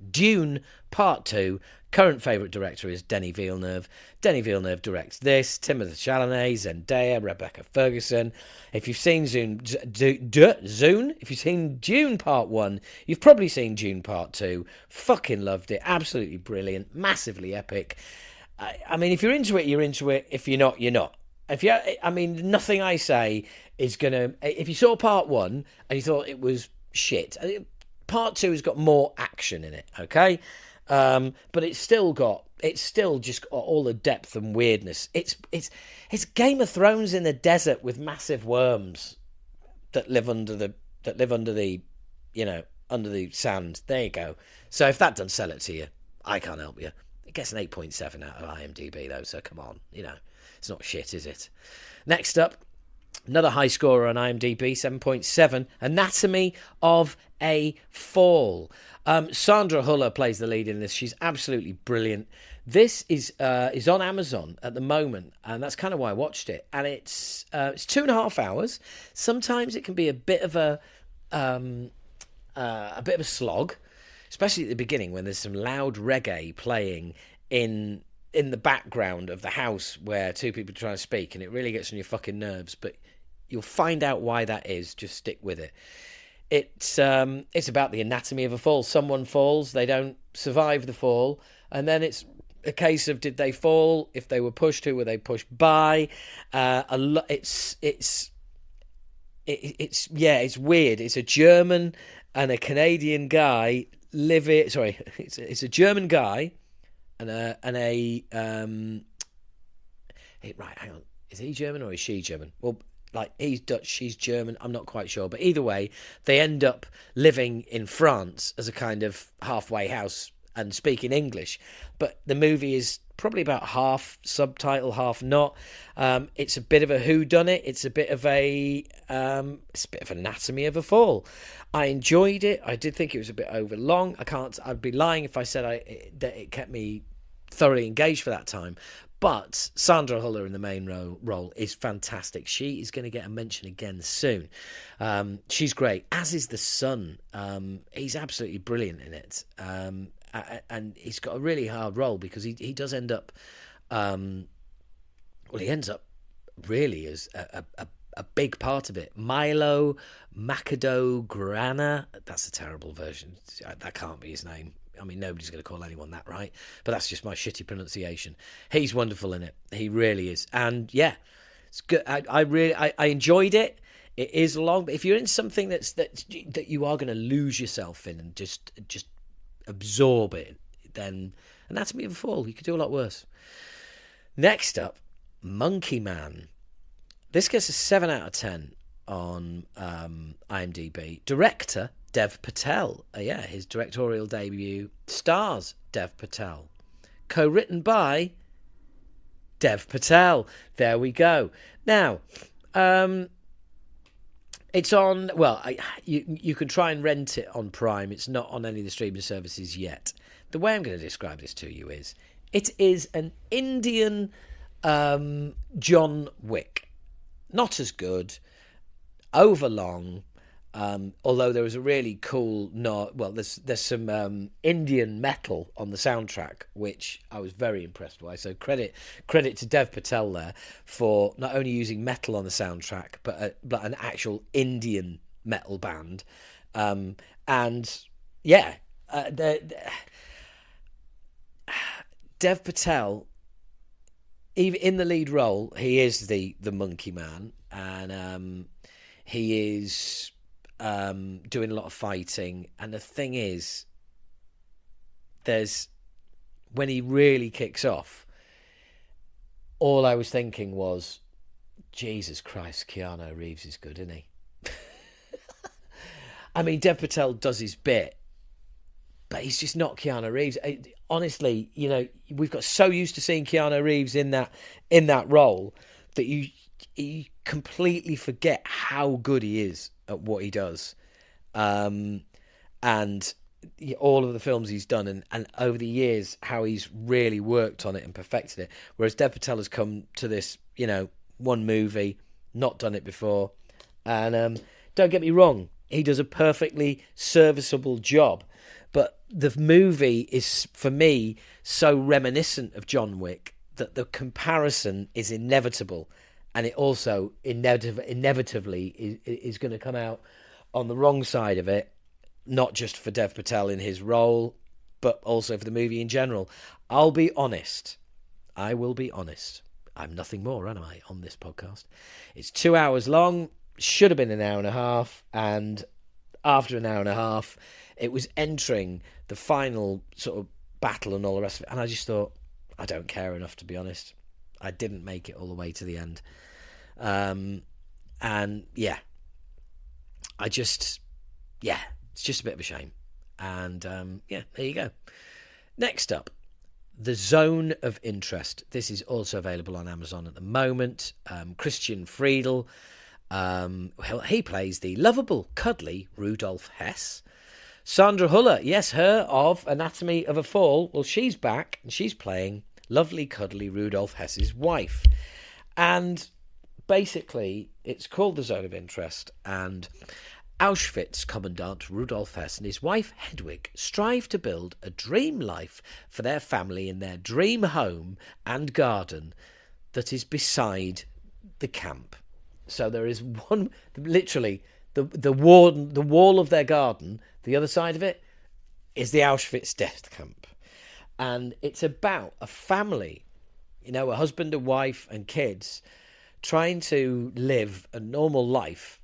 Dune Part 2. Current favourite director is Denis Villeneuve. Denis Villeneuve directs this. Timothée Chalamet, Zendaya, Rebecca Ferguson. If you've seen if you've seen Dune Part 1, you've probably seen Dune Part 2. Fucking loved it. Absolutely brilliant. Massively epic. I mean, if you're into it, you're into it. If you're not, you're not. Nothing I say is going to... If you saw Part 1 and you thought it was shit, Part 2 has got more action in it, okay? But it's still just got all the depth and weirdness. It's Game of Thrones in the desert with massive worms that live under the sand. There you go. So if that doesn't sell it to you, I can't help you. It gets an 8.7 out of IMDb though, so come on, it's not shit, is it? Next up, another high scorer on IMDb, 7.7, Anatomy of a Fall. Sandra Huller plays the lead in this. She's absolutely brilliant. This is on Amazon at the moment, and that's kind of why I watched it. And it's 2.5 hours. Sometimes it can be a bit of a slog, especially at the beginning when there's some loud reggae playing in the background of the house where two people are trying to speak, and it really gets on your fucking nerves. But you'll find out why that is. Just stick with it. It's about the anatomy of a fall. Someone falls, they don't survive the fall, and then it's a case of, did they fall? If they were pushed, who were they pushed by? It's weird. It's a German and a Canadian guy living. Sorry, it's a German guy and a right. Hang on, is he German or is she German? Well, like, he's Dutch, she's German, I'm not quite sure. But either way, they end up living in France as a kind of halfway house and speaking English. But the movie is probably about half subtitle, half not. It's a bit of a whodunit. It's a bit of Anatomy of a Fall. I enjoyed it. I did think it was a bit over long. I'd be lying if I said that it kept me thoroughly engaged for that time. But Sandra Huller in the main role is fantastic. She is going to get a mention again soon. She's great, as is the son. He's absolutely brilliant in it. And he's got a really hard role because he does end up... he ends up really as a big part of it. Milo Macado Grana. That's a terrible version. That can't be his name. I mean, nobody's going to call anyone that, right? But that's just my shitty pronunciation. He's wonderful in it. He really is. And yeah, it's good. I enjoyed it. It is long, but if you're in something that you are going to lose yourself in and just absorb it, then Anatomy of a Fall, you could do a lot worse. Next up, Monkey Man. This gets a 7 out of 10 on IMDb. Director Dev Patel. His directorial debut stars Dev Patel. Co-written by Dev Patel. There we go. Now, it's on... Well, you can try and rent it on Prime. It's not on any of the streaming services yet. The way I'm going to describe this to you is... It is an Indian John Wick. Not as good. Overlong. Although there was a really cool... there's some Indian metal on the soundtrack, which I was very impressed by. So credit to Dev Patel there for not only using metal on the soundtrack, but an actual Indian metal band. Dev Patel, even in the lead role, he is the Monkey Man, and he is doing a lot of fighting. And the thing is, when he really kicks off, all I was thinking was, Jesus Christ, Keanu Reeves is good, isn't he? I mean, Dev Patel does his bit, but he's just not Keanu Reeves. Honestly, you know, we've got so used to seeing Keanu Reeves in that role that you completely forget how good he is at what he does. And all of the films he's done and over the years how he's really worked on it and perfected it. Whereas Dev Patel has come to this, you know, one movie, not done it before. And don't get me wrong, he does a perfectly serviceable job. But the movie is, for me, so reminiscent of John Wick that the comparison is inevitable. And it also inevitably is going to come out on the wrong side of it, not just for Dev Patel in his role, but also for the movie in general. I'll be honest. I will be honest. I'm nothing more, am I, on this podcast? It's 2 hours long, should have been an hour and a half, and after an hour and a half, it was entering the final sort of battle and all the rest of it, and I just thought, I don't care enough, to be honest. I didn't make it all the way to the end. And yeah, it's just a bit of a shame. And yeah, there you go. Next up, The Zone of Interest. This is also available on Amazon at the moment. Christian Friedel, he plays the lovable, cuddly Rudolf Hess. Sandra Huller, yes, her of Anatomy of a Fall. Well, she's back and she's playing lovely, cuddly Rudolf Hess's wife. And basically, it's called The Zone of Interest, and Auschwitz Commandant Rudolf Hess and his wife Hedwig strive to build a dream life for their family in their dream home and garden that is beside the camp. So there is one, literally, the wall of their garden, the other side of it is the Auschwitz death camp. And it's about a family, you know, a husband, a wife and kids trying to live a normal life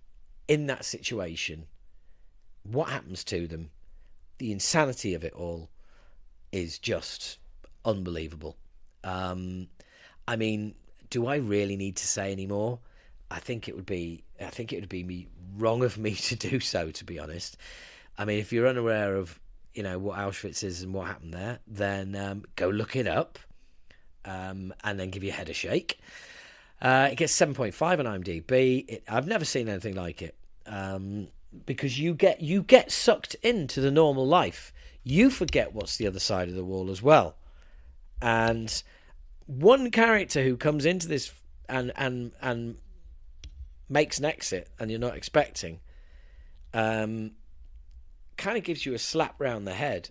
in that situation. What happens to them, the insanity of it all is just unbelievable. I mean, do I really need to say any more? I think it would be wrong of me to do so, to be honest. I mean, if you're unaware of, you know, what Auschwitz is and what happened there, then go look it up, and then give your head a shake. It gets 7.5 on IMDb. I've never seen anything like it, because you get sucked into the normal life. You forget what's the other side of the wall as well. And one character who comes into this and makes an exit, and you're not expecting, kind of gives you a slap round the head,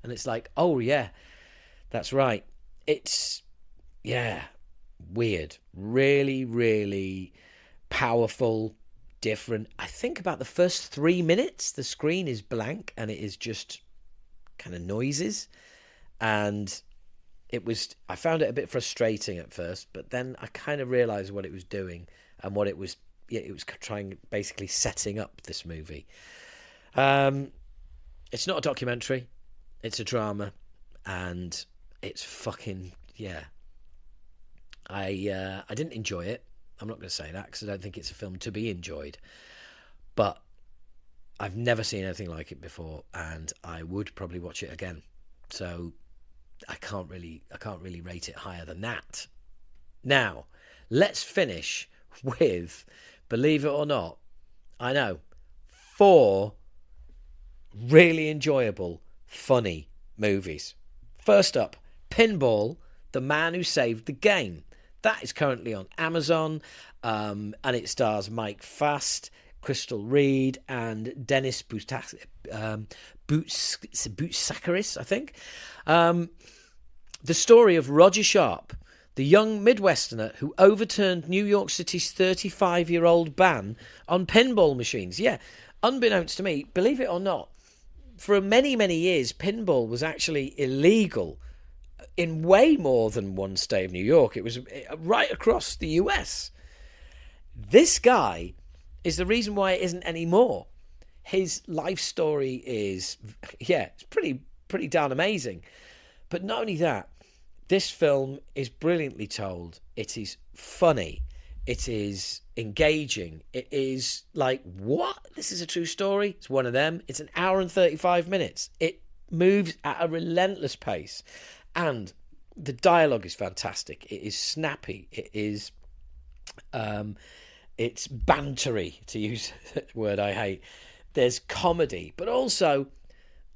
and it's like, oh yeah, that's right. It's, yeah, weird, really, really powerful, different. I think about the first 3 minutes, the screen is blank and it is just kind of noises, and I found it a bit frustrating at first, but then I kind of realised what it was doing and what it was trying, basically setting up this movie. It's not a documentary, it's a drama, and it's fucking, yeah. I didn't enjoy it. I'm not going to say that because I don't think it's a film to be enjoyed, but I've never seen anything like it before, and I would probably watch it again. So I can't really rate it higher than that. Now, let's finish with, believe it or not, I know, 4 really enjoyable, funny movies. First up, Pinball, The Man Who Saved the Game. That is currently on Amazon, and it stars Mike Fast, Crystal Reed, and Dennis Boutsakaris, I think. The story of Roger Sharp, the young Midwesterner who overturned New York City's 35-year-old ban on pinball machines. Yeah, unbeknownst to me, believe it or not, for many, many years, pinball was actually illegal in way more than one state of New York. It was right across the US. This guy is the reason why it isn't anymore. His life story is, yeah, it's pretty darn amazing. But not only that, this film is brilliantly told. It is funny. It is engaging. It is like, what? This is a true story? It's one of them. It's an hour and 35 minutes. It moves at a relentless pace. And the dialogue is fantastic. It is snappy. It is... it's bantery, to use a word I hate. There's comedy, but also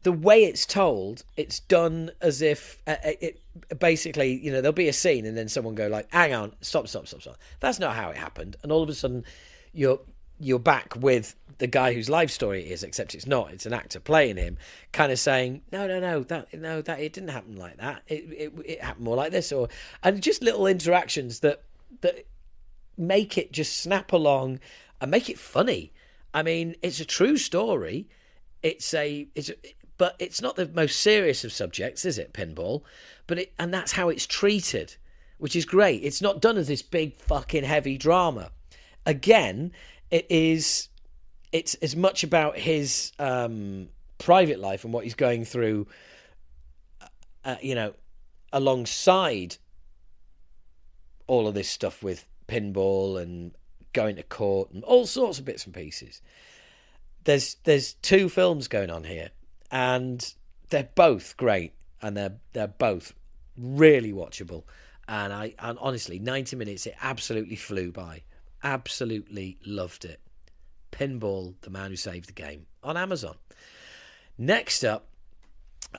the way it's told, it's done as if it basically, you know, there'll be a scene and then someone go like, hang on, stop. That's not how it happened. And all of a sudden you're back with the guy whose life story it is, except it's not. It's an actor playing him, kind of saying, no, that it didn't happen like that. It happened more like this, and just little interactions that make it just snap along and make it funny. I mean, it's a true story. But it's not the most serious of subjects, is it, Pinball? And that's how it's treated, which is great. It's not done as this big fucking heavy drama. Again, it's as much about his private life and what he's going through, alongside all of this stuff with Pinball and going to court and all sorts of bits and pieces. There's two films going on here, and they're both great, and they're both really watchable. And honestly, 90 minutes, it absolutely flew by. Absolutely loved it. Pinball, The Man Who Saved the Game, on Amazon. Next up,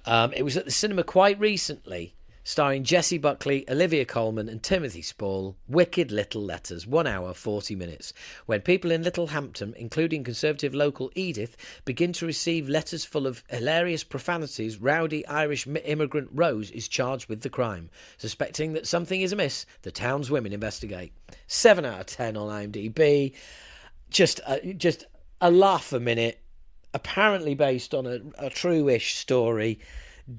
it was at the cinema quite recently, starring Jessie Buckley, Olivia Colman and Timothy Spall, Wicked Little Letters, 1 hour, 40 minutes. When people in Littlehampton, including Conservative local Edith, begin to receive letters full of hilarious profanities, rowdy Irish immigrant Rose is charged with the crime. Suspecting that something is amiss, the town's women investigate. 7 out of 10 on IMDb. Just a laugh a minute. Apparently based on a true-ish story.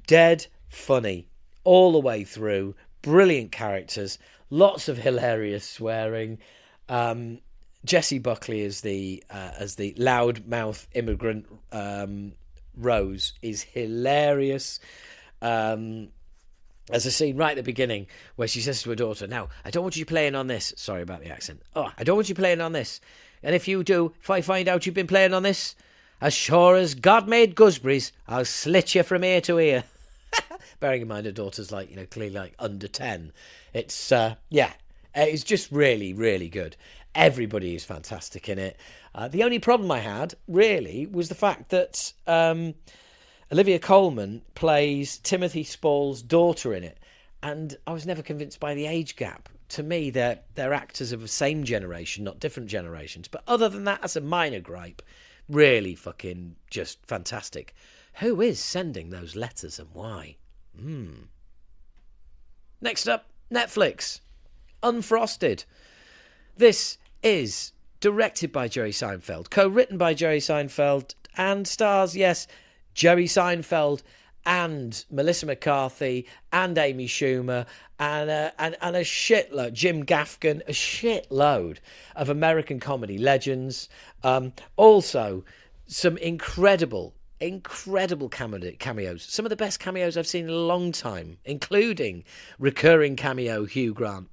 Dead funny all the way through. Brilliant characters. Lots of hilarious swearing. Jessie Buckley as the loudmouth immigrant Rose is hilarious. There's a scene right at the beginning where she says to her daughter, "Now, I don't want you playing on this." Sorry about the accent. "Oh, I don't want you playing on this. And if you do, if I find out you've been playing on this, as sure as God made gooseberries, I'll slit you from ear to ear." Bearing in mind her daughter's clearly under 10. It's it's just really, really good. Everybody is fantastic in it. The only problem I had really was the fact that Olivia Colman plays Timothy Spall's daughter in it, and I was never convinced by the age gap. To me, they're actors of the same generation, not different generations. But other than that, that's a minor gripe. Really fucking just fantastic. Who is sending those letters and why? Next up, Netflix. Unfrosted. This is directed by Jerry Seinfeld, co-written by Jerry Seinfeld, and stars, yes, Jerry Seinfeld and Melissa McCarthy and Amy Schumer and a shitload, Jim Gaffigan, a shitload of American comedy legends. Also, some incredible cameos. Some of the best cameos I've seen in a long time, including recurring cameo Hugh Grant.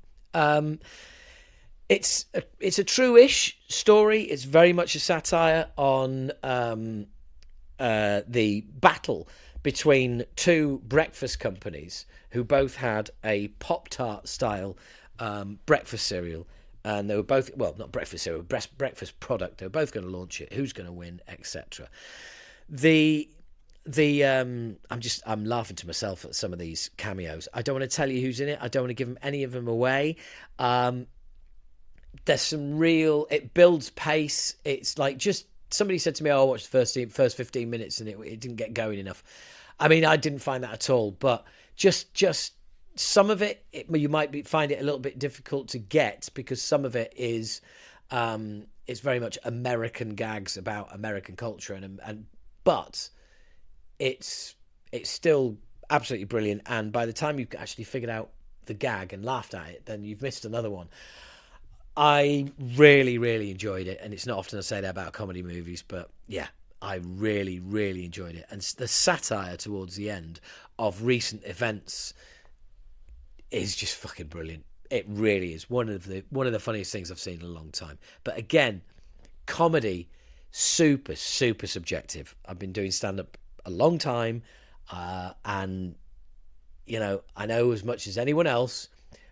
It's a true-ish story. It's very much a satire on the battle between two breakfast companies who both had a Pop-Tart style breakfast cereal. And they were both, well, not breakfast cereal, breakfast product. They were both going to launch it. Who's going to win, etc. I'm laughing to myself at some of these cameos. I don't want to tell you who's in it. I don't want to give any of them away. There's some real, it builds pace. It's like, just somebody said to me, "Oh, I watched the first 15 minutes and it didn't get going enough." I mean, I didn't find that at all, but just some of it you might find it a little bit difficult to get, because some of it is it's very much American gags about American culture, but it's still absolutely brilliant. And by the time you've actually figured out the gag and laughed at it, then you've missed another one. I really, really enjoyed it, and it's not often I say that about comedy movies, but yeah, I really, really enjoyed it. And the satire towards the end of recent events is just fucking brilliant. It really is one of the funniest things I've seen in a long time. But again, comedy, super, super subjective. I've been doing stand-up a long time, and, you know, I know as much as anyone else.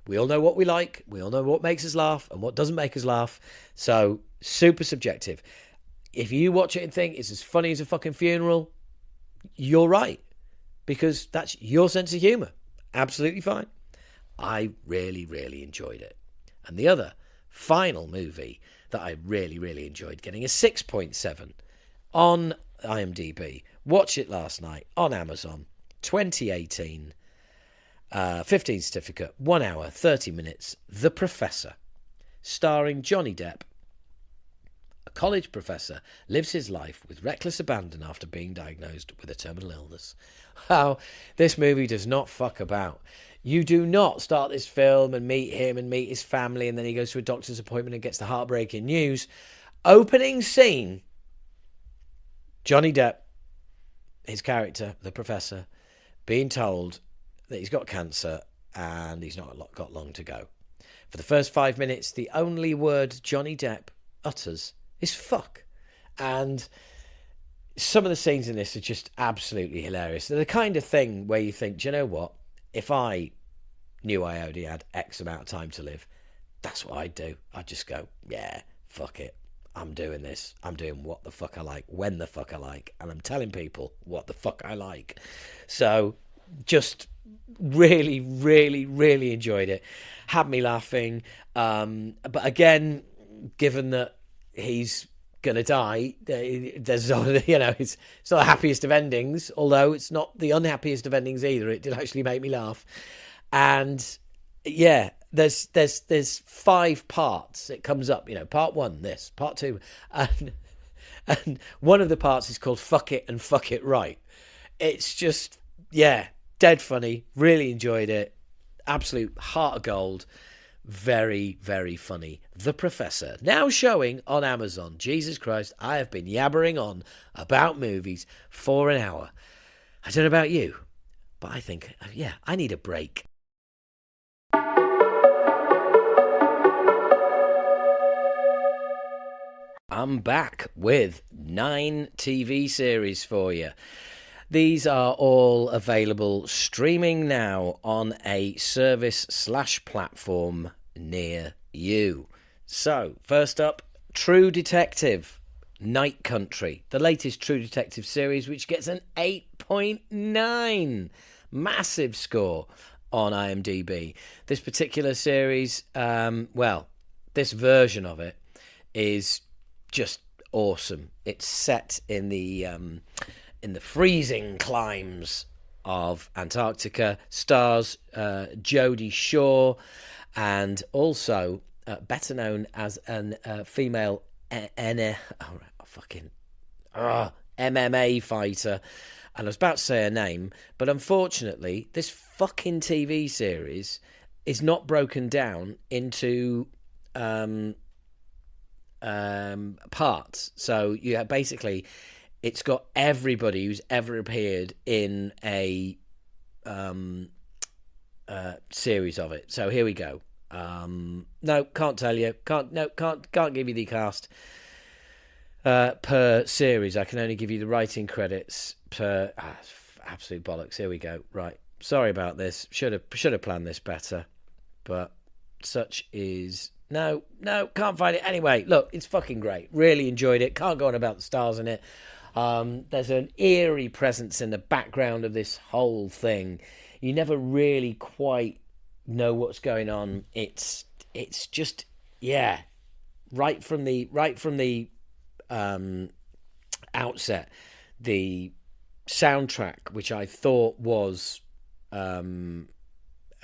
We all know what we like. We all know what makes us laugh and what doesn't make us laugh. So, super subjective. If you watch it and think it's as funny as a fucking funeral, you're right. Because that's your sense of humour. Absolutely fine. I really, really enjoyed it. And the other final movie that I really, really enjoyed, getting a 6.7 on IMDb. Watched it last night on Amazon, 2018, 15 certificate, 1 hour, 30 minutes, The Professor, starring Johnny Depp. A college professor lives his life with reckless abandon after being diagnosed with a terminal illness. How this movie does not fuck about. You do not start this film and meet him and meet his family, and then he goes to a doctor's appointment and gets the heartbreaking news. Opening scene, Johnny Depp, his character, the professor, being told that he's got cancer and he's not got long to go. For the first 5 minutes, the only word Johnny Depp utters is fuck. And some of the scenes in this are just absolutely hilarious. They're the kind of thing where you think, do you know what? If I knew I only had X amount of time to live, that's what I'd do. I'd just go, yeah, fuck it. I'm doing this. I'm doing what the fuck I like, when the fuck I like. And I'm telling people what the fuck I like. So just really, really, really enjoyed it. Had me laughing. But again, given that he's going to die, there's, you know, it's not the happiest of endings, although it's not the unhappiest of endings either. It did actually make me laugh. And yeah, there's 5 parts. It comes up, you know, part 1, this, part 2, and one of the parts is called Fuck It and Fuck It Right. It's just, yeah, dead funny. Really enjoyed it. Absolute heart of gold. Very, very funny. The Professor, now showing on Amazon. Jesus Christ, I have been yabbering on about movies for an hour. I don't know about you, but I think, yeah, I need a break. I'm back with 9 TV series for you. These are all available streaming now on a service/platform near you. So, first up, True Detective, Night Country, the latest True Detective series, which gets an 8.9. Massive score on IMDb. This particular series, this version of it is just awesome. It's set in the freezing climes of Antarctica, stars Jodie Shaw, and also better known as a female MMA fighter. And I was about to say her name, but unfortunately, this fucking TV series is not broken down into parts. So you basically, it's got everybody who's ever appeared in a series of it. So here we go. No, can't tell you. Can't give you the cast per series. I can only give you the writing credits per. Absolute bollocks. Here we go. Right. Sorry about this. Should have planned this better. But such is. No, can't find it. Anyway, look, it's fucking great. Really enjoyed it. Can't go on about the stars in it. There's an eerie presence in the background of this whole thing. You never really quite know what's going on. It's just, yeah, right from the outset, the soundtrack, which I thought was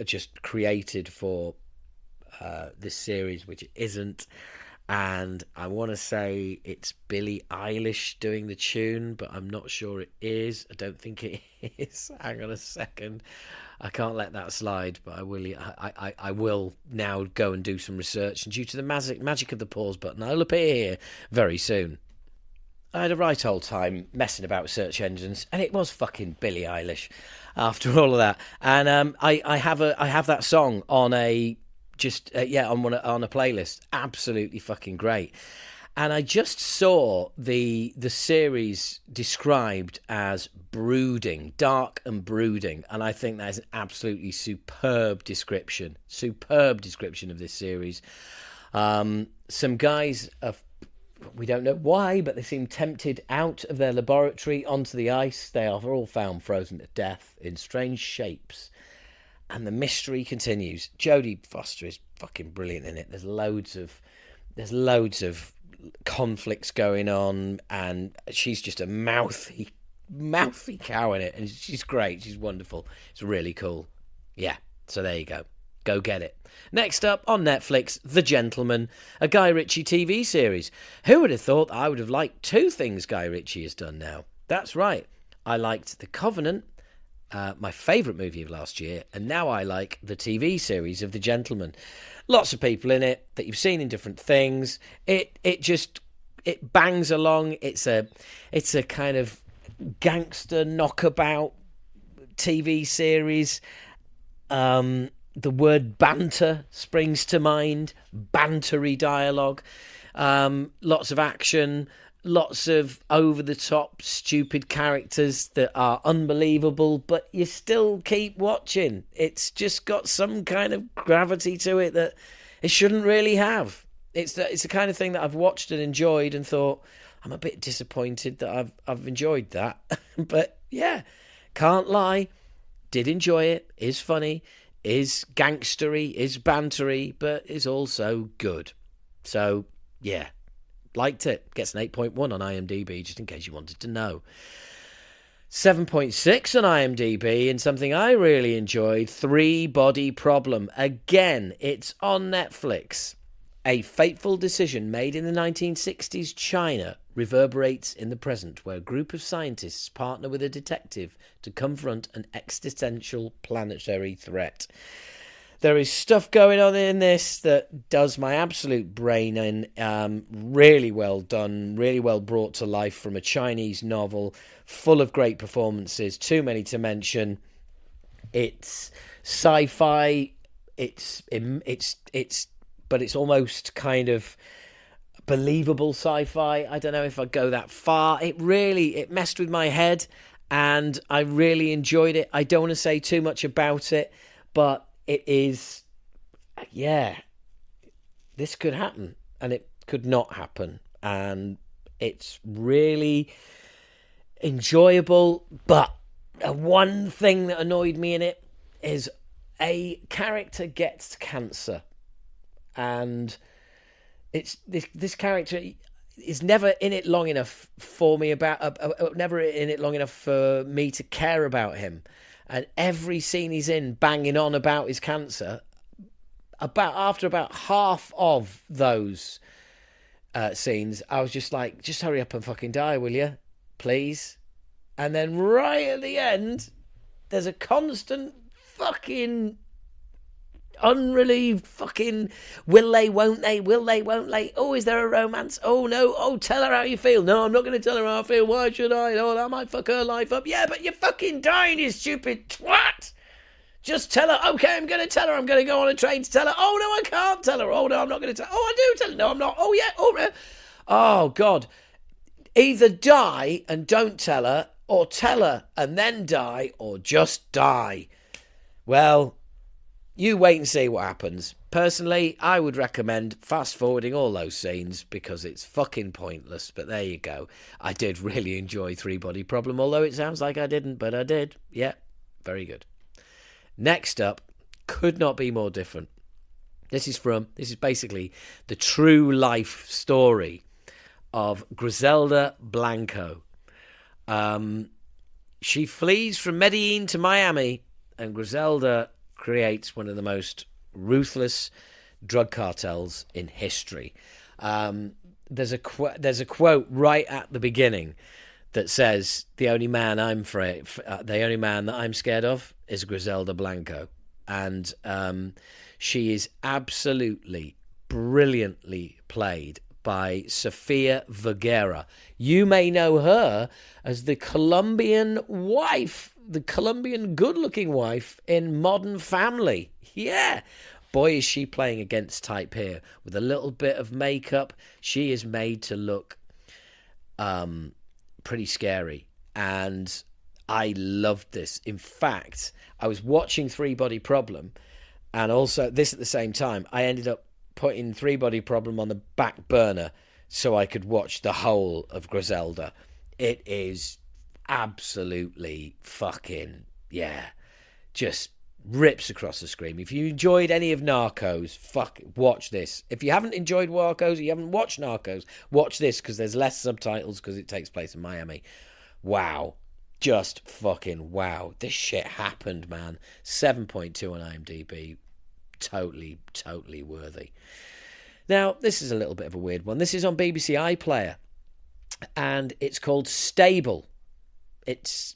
just created for this series, which it isn't. And I want to say it's Billie Eilish doing the tune, but I'm not sure it is. I don't think it is. Hang on a second. I can't let that slide, but I will now go and do some research. And due to the magic of the pause button, I'll appear here very soon. I had a right old time messing about with search engines, and it was fucking Billie Eilish after all of that. And I have that song on a just on a playlist. Absolutely fucking great. And I just saw the series described as brooding, dark and brooding, and I think that is an absolutely superb description of this series. Some guys, we don't know why, but they seem tempted out of their laboratory onto the ice. They are all found frozen to death in strange shapes. And the mystery continues. Jodie Foster is fucking brilliant in it. There's loads of conflicts going on, and she's just a mouthy cow in it, and she's great. She's wonderful. It's really cool. Yeah, so there you go. Go get it. Next up on Netflix, The Gentleman, a Guy Ritchie TV series. Who would have thought I would have liked two things Guy Ritchie has done now? That's right. I liked The Covenant, my favourite movie of last year, and now I like the TV series of The Gentleman. Lots of people in it that you've seen in different things. It bangs along. It's a kind of gangster knockabout TV series. The word banter springs to mind. Bantery dialogue. Lots of action. Lots of over-the-top, stupid characters that are unbelievable, but you still keep watching. It's just got some kind of gravity to it that it shouldn't really have. It's the kind of thing that I've watched and enjoyed and thought, I'm a bit disappointed that I've enjoyed that. But yeah, can't lie. Did enjoy it. Is funny. Is gangstery. Is bantery. But is also good. So yeah. Liked it. Gets an 8.1 on IMDb, just in case you wanted to know. 7.6 on IMDb, and something I really enjoyed, Three Body Problem. Again, it's on Netflix. A fateful decision made in the 1960s China reverberates in the present, where a group of scientists partner with a detective to confront an existential planetary threat. There is stuff going on in this that does my absolute brain in. Really well done, really well brought to life from a Chinese novel, full of great performances, too many to mention. It's sci-fi, but it's almost kind of believable sci-fi. I don't know if I'd go that far. It messed with my head, and I really enjoyed it. I don't want to say too much about it, but it is, yeah, this could happen and it could not happen. And it's really enjoyable. But one thing that annoyed me in it is a character gets cancer. And it's this character is never in it long enough for me never in it long enough for me to care about him. And every scene he's in banging on about his cancer, after about half of those scenes, I was just like, just hurry up and fucking die, will you? Please. And then right at the end, there's a constant fucking unrelieved fucking will they, won't they, will they, won't they? Oh, is there a romance? Oh, no. Oh, tell her how you feel. No, I'm not going to tell her how I feel. Why should I? Oh, that might fuck her life up. Yeah, but you're fucking dying, you stupid twat. Just tell her. Okay, I'm going to tell her. I'm going to go on a train to tell her. Oh, no, I can't tell her. Oh, no, I'm not going to tell her. Oh, I do tell her. No, I'm not. Oh, yeah. Oh, God. Either die and don't tell her, or tell her and then die, or just die. Well, you wait and see what happens. Personally, I would recommend fast-forwarding all those scenes because it's fucking pointless. But there you go. I did really enjoy Three Body Problem, although it sounds like I didn't, but I did. Yeah, very good. Next up, could not be more different. This is basically the true life story of Griselda Blanco. She flees from Medellin to Miami, and Griselda creates one of the most ruthless drug cartels in history. There's a quote right at the beginning that says, "The only man that I'm scared of is Griselda Blanco," and she is absolutely brilliantly played by Sofia Vergara. You may know her as the Colombian wife, the Colombian good-looking wife in Modern Family. Yeah, boy, is she playing against type here. With a little bit of makeup, she is made to look pretty scary. And I loved this. In fact, I was watching Three Body Problem, and also this at the same time. I ended up putting Three Body Problem on the back burner so I could watch the whole of Griselda. It is absolutely fucking, just rips across the screen. If you enjoyed any of Narcos, watch this. If you haven't enjoyed Narcos, you haven't watched Narcos, watch this, because there's less subtitles because it takes place in Miami. Wow. Just fucking wow. This shit happened, man. 7.2 on IMDb. Totally worthy. Now, this is a little bit of a weird one. This is on BBC iPlayer, and it's called Stable. It's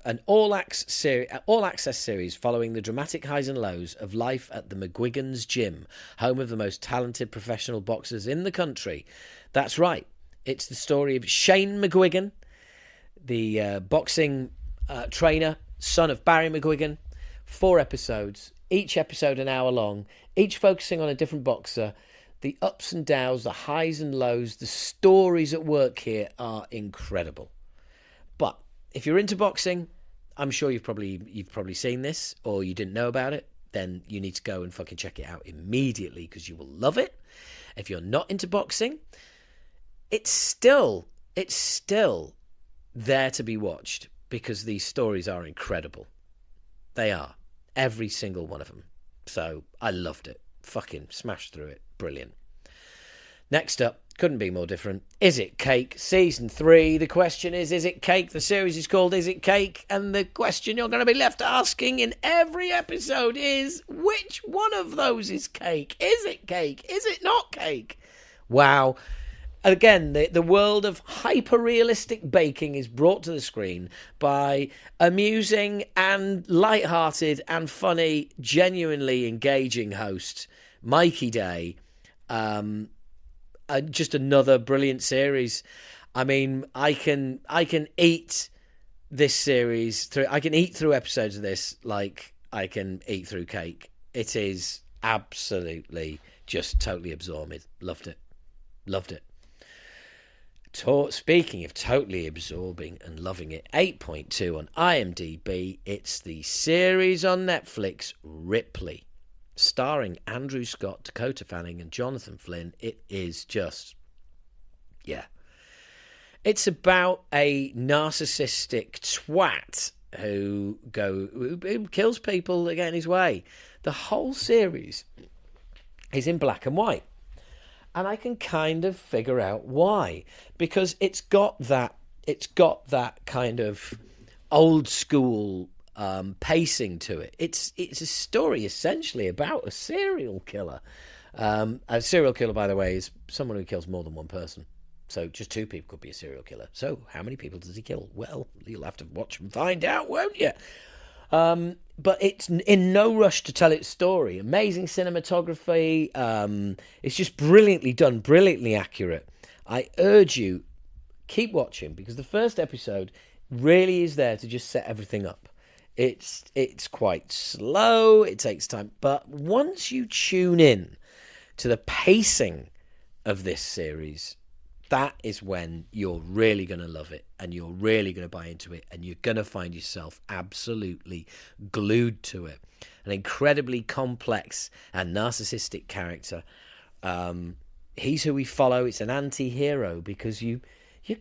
an all-access series following the dramatic highs and lows of life at the McGuigan's Gym, home of the most talented professional boxers in the country. That's right. It's the story of Shane McGuigan, the boxing trainer, son of Barry McGuigan. 4 episodes, each episode an hour long, each focusing on a different boxer. The ups and downs, the highs and lows, the stories at work here are incredible. But if you're into boxing, I'm sure you've probably seen this, or you didn't know about it, then you need to go and fucking check it out immediately, because you will love it. If you're not into boxing, it's still there to be watched, because these stories are incredible. They are. Every single one of them. So I loved it. Fucking smashed through it. Brilliant. Next up, couldn't be more different. Is It Cake? Season 3. The question is it cake? The series is called Is It Cake? And the question you're going to be left asking in every episode is, which one of those is cake? Is it cake? Is it not cake? Wow. Again, the world of hyper-realistic baking is brought to the screen by amusing and light-hearted and funny, genuinely engaging host, Mikey Day. Just another brilliant series. I mean, I can eat this series through. I can eat through episodes of this like I can eat through cake. It is absolutely just totally absorbing. Loved it. Speaking of totally absorbing and loving it, 8.2 on IMDb. It's the series on Netflix, Ripley, starring Andrew Scott, Dakota Fanning, and Jonathan Flynn. It is just, it's about a narcissistic twat who kills people to get in his way. The whole series is in black and white. And I can kind of figure out why, because it's got that kind of old school pacing to it. It's a story essentially about a serial killer. A serial killer, by the way, is someone who kills more than one person. So just 2 people could be a serial killer. So how many people does he kill? Well, you'll have to watch and find out, won't you? But it's in no rush to tell its story. Amazing cinematography. It's just brilliantly done, brilliantly accurate. I urge you, keep watching, because the first episode really is there to just set everything up. It's quite slow. It takes time. But once you tune in to the pacing of this series, that is when you're really going to love it, and you're really going to buy into it, and you're going to find yourself absolutely glued to it. An incredibly complex and narcissistic character. He's who we follow. It's an anti-hero because you're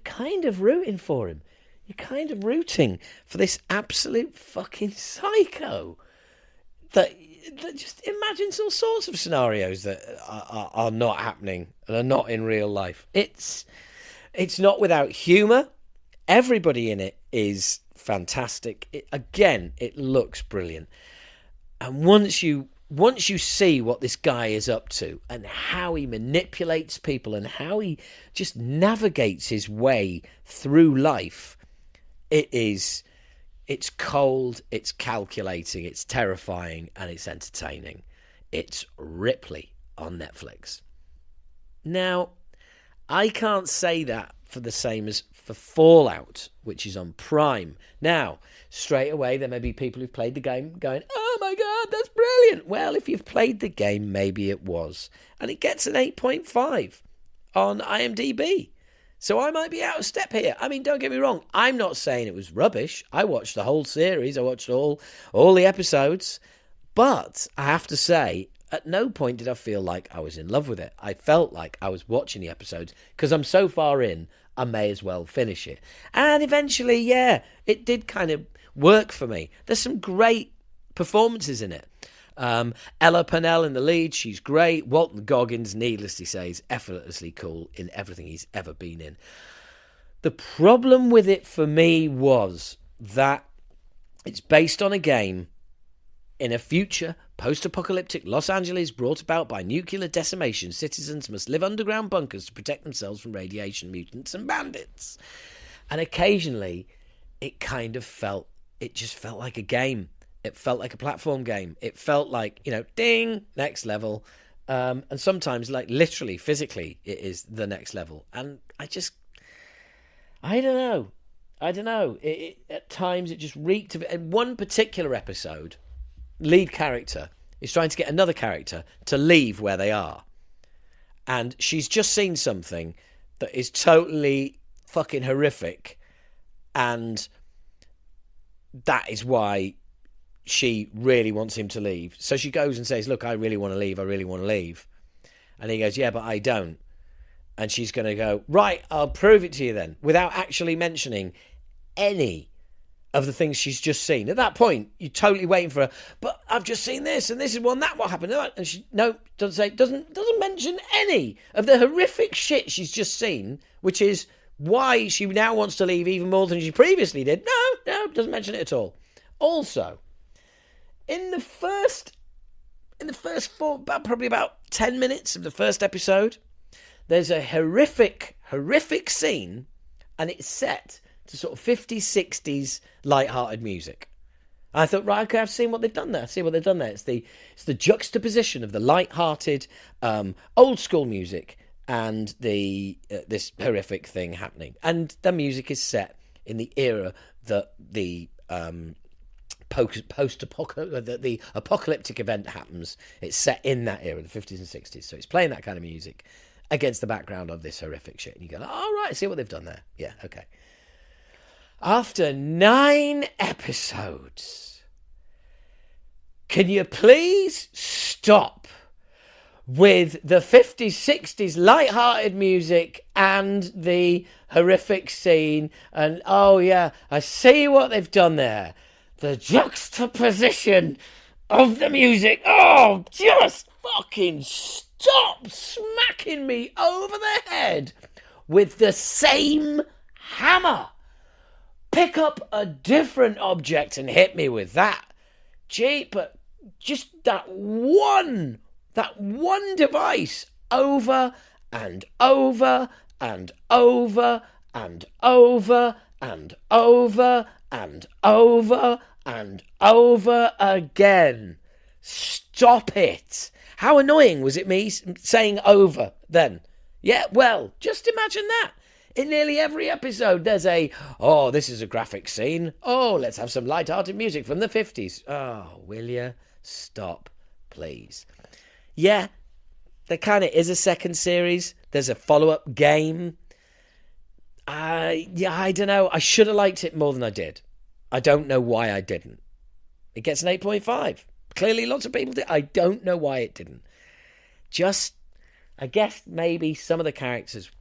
kind of rooting for him. You're kind of rooting for this absolute fucking psycho that just imagines all sorts of scenarios that are not happening and are not in real life. It's not without humour. Everybody in it is fantastic. It looks brilliant. And once you see what this guy is up to and how he manipulates people and how he just navigates his way through life, it's cold, it's calculating, it's terrifying, and it's entertaining. It's Ripley on Netflix. Now, I can't say that for the same as for Fallout, which is on Prime. Now, straight away, there may be people who've played the game going, oh my God, that's brilliant. Well, if you've played the game, maybe it was. And it gets an 8.5 on IMDb. So I might be out of step here. I mean, don't get me wrong. I'm not saying it was rubbish. I watched the whole series. I watched all the episodes. But I have to say, at no point did I feel like I was in love with it. I felt like I was watching the episodes because I'm so far in, I may as well finish it. And eventually, yeah, it did kind of work for me. There's some great performances in it. Ella Purnell in the lead, she's great. Walton Goggins, needless to say, is effortlessly cool in everything he's ever been in. The problem with it for me was that it's based on a game in a future post-apocalyptic Los Angeles brought about by nuclear decimation. Citizens must live underground bunkers to protect themselves from radiation, mutants and bandits. And occasionally it just felt like a game. It felt like a platform game. It felt like, ding, next level. And sometimes, like, literally, physically, it is the next level. And I don't know. At times, it just reeked of it. In one particular episode, lead character is trying to get another character to leave where they are. And she's just seen something that is totally fucking horrific. And that is why she really wants him to leave. So she goes and says, look, I really want to leave. And he goes, yeah, but I don't. And she's going to go, right, I'll prove it to you then, without actually mentioning any of the things she's just seen. At that point, you're totally waiting for her, but I've just seen this, and this is what happened. And she, no, doesn't mention any of the horrific shit she's just seen, which is why she now wants to leave even more than she previously did. No, doesn't mention it at all. Also, in the first probably about 10 minutes of the first episode, there's a horrific scene, and it's set to sort of 50s, 60s light-hearted music. I thought, right, okay, I've seen what they've done there. It's the juxtaposition of the light-hearted, old-school music and this horrific thing happening. And the music is set in the era that the the apocalyptic event happens. It's set in that era, the 50s and 60s. So it's playing that kind of music against the background of this horrific shit. And you go, oh, right, I see what they've done there. Yeah, okay. After 9 episodes, can you please stop with the 50s, 60s light-hearted music and the horrific scene? And, oh, yeah, I see what they've done there. The juxtaposition of the music. Oh, just fucking stop smacking me over the head with the same hammer. Pick up a different object and hit me with that. Gee, but just that one device over and over and over and over and over and over and over again. Stop it. How annoying was it me saying over then? Yeah, well, just imagine that. In nearly every episode, there's this is a graphic scene. Oh, let's have some light-hearted music from the 50s. Oh, will you? Stop, please. Yeah, there kind of is a second series. There's a follow-up game. I don't know. I should have liked it more than I did. I don't know why I didn't. It gets an 8.5. Clearly, lots of people did. I don't know why it didn't. I guess maybe some of the characters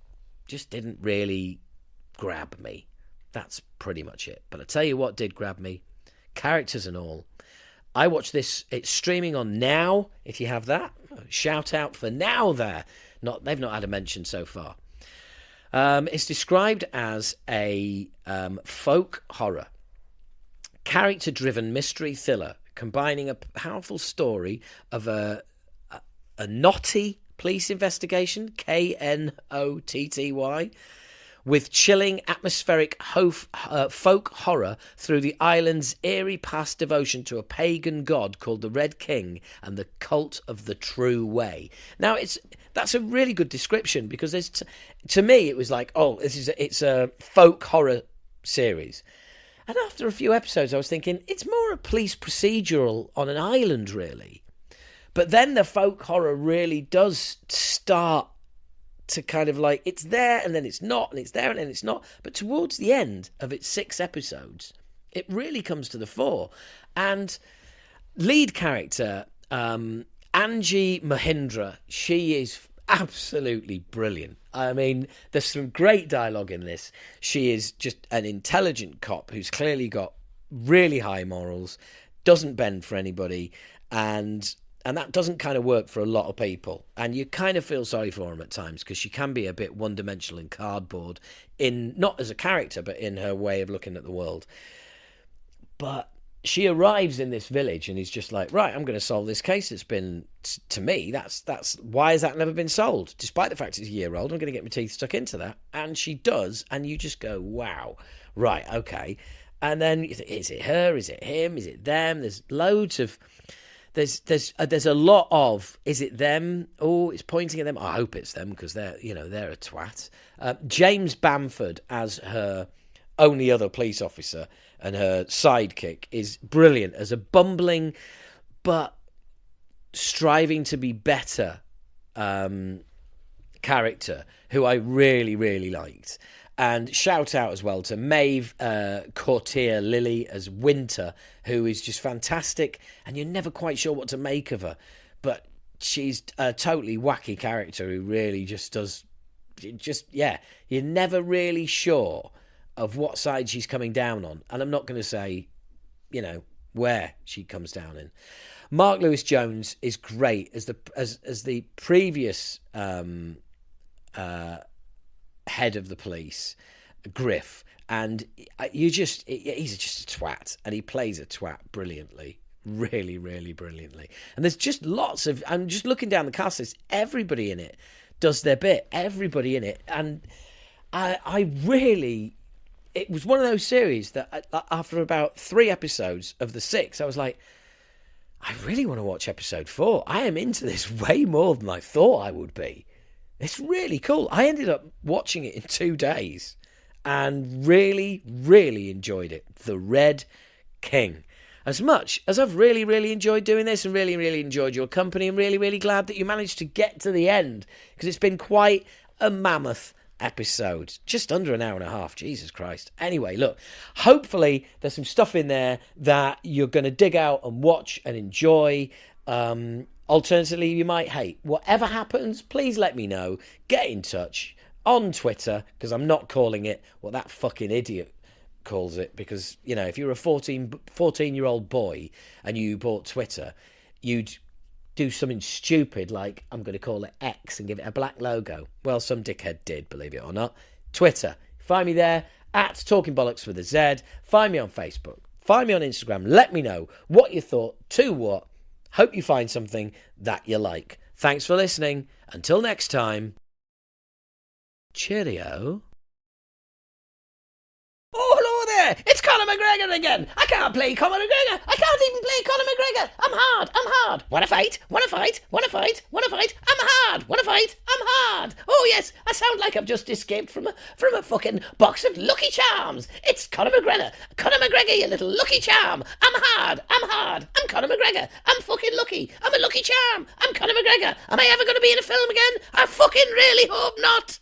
just didn't really grab me. That's pretty much it. But I tell you what did grab me. Characters and all. I watched this. It's streaming on Now, if you have that. Shout out for Now there. They've not had a mention so far. It's described as a folk horror, character-driven mystery thriller, combining a powerful story of a knotty police investigation, Knotty, with chilling atmospheric folk horror through the island's eerie past devotion to a pagan god called the Red King and the cult of the True Way. Now, that's a really good description, because to me it was like, oh, it's a folk horror series. And after a few episodes I was thinking, it's more a police procedural on an island, really. But then the folk horror really does start to kind of like, it's there and then it's not, and it's there and then it's not. But towards the end of its 6 episodes, it really comes to the fore. And lead character, Angie Mahindra, she is absolutely brilliant. I mean, there's some great dialogue in this. She is just an intelligent cop who's clearly got really high morals, doesn't bend for anybody, and that doesn't kind of work for a lot of people. And you kind of feel sorry for him at times, because she can be a bit one-dimensional and cardboard, not as a character, but in her way of looking at the world. But she arrives in this village and is just like, right, I'm going to solve this case. It's been, to me, that's why has that never been solved? Despite the fact it's a year old, I'm going to get my teeth stuck into that. And she does, and you just go, wow, right, okay. And then you think, is it her? Is it him? Is it them? There's loads of... There's a lot of, is it them? Oh, it's pointing at them. I hope it's them, because they're a twat. James Bamford as her only other police officer and her sidekick is brilliant as a bumbling but striving to be better character who I really, really liked. And shout out as well to Maeve Courtier Lilly as Winter, who is just fantastic, and you're never quite sure what to make of her. But she's a totally wacky character who really just does... you're never really sure of what side she's coming down on. And I'm not going to say, where she comes down in. Mark Lewis-Jones is great as the previous... head of the police, Griff, and he's just a twat, and he plays a twat brilliantly, really, really brilliantly. And there's just lots of, I'm just looking down the cast list, everybody in it does their bit, everybody in it, and I really, it was one of those series that after about 3 episodes of the 6, I was like, I really want to watch episode 4. I am into this way more than I thought I would be. It's really cool. I ended up watching it in 2 days and really, really enjoyed it. The Red King. As much as I've really, really enjoyed doing this and really, really enjoyed your company, I'm really, really glad that you managed to get to the end, because it's been quite a mammoth episode. Just under an hour and a half. Jesus Christ. Anyway, look, hopefully there's some stuff in there that you're going to dig out and watch and enjoy. Alternatively, you might hate. Whatever happens, please let me know. Get in touch on Twitter, because I'm not calling it what that fucking idiot calls it, because, if you're a 14-year-old boy and you bought Twitter, you'd do something stupid like, I'm going to call it X and give it a black logo. Well, some dickhead did, believe it or not. Twitter. Find me there, at Talking Bollocks with a Z. Find me on Facebook. Find me on Instagram. Let me know what you thought to what. Hope you find something that you like. Thanks for listening. Until next time. Cheerio. Oh, hello there. It's Conor McGregor again. I can't play Conor McGregor. I can't even play Conor McGregor. I'm hard. Want to fight? I'm hard. Want to fight? I'm hard. Oh, yes. I sound like I've just escaped from a fucking box of Lucky Charms. It's Conor McGregor. Conor McGregor, you little Lucky Charm. I'm hard. I'm Conor McGregor. I'm fucking lucky. I'm a Lucky Charm. I'm Conor McGregor. Am I ever going to be in a film again? I fucking really hope not.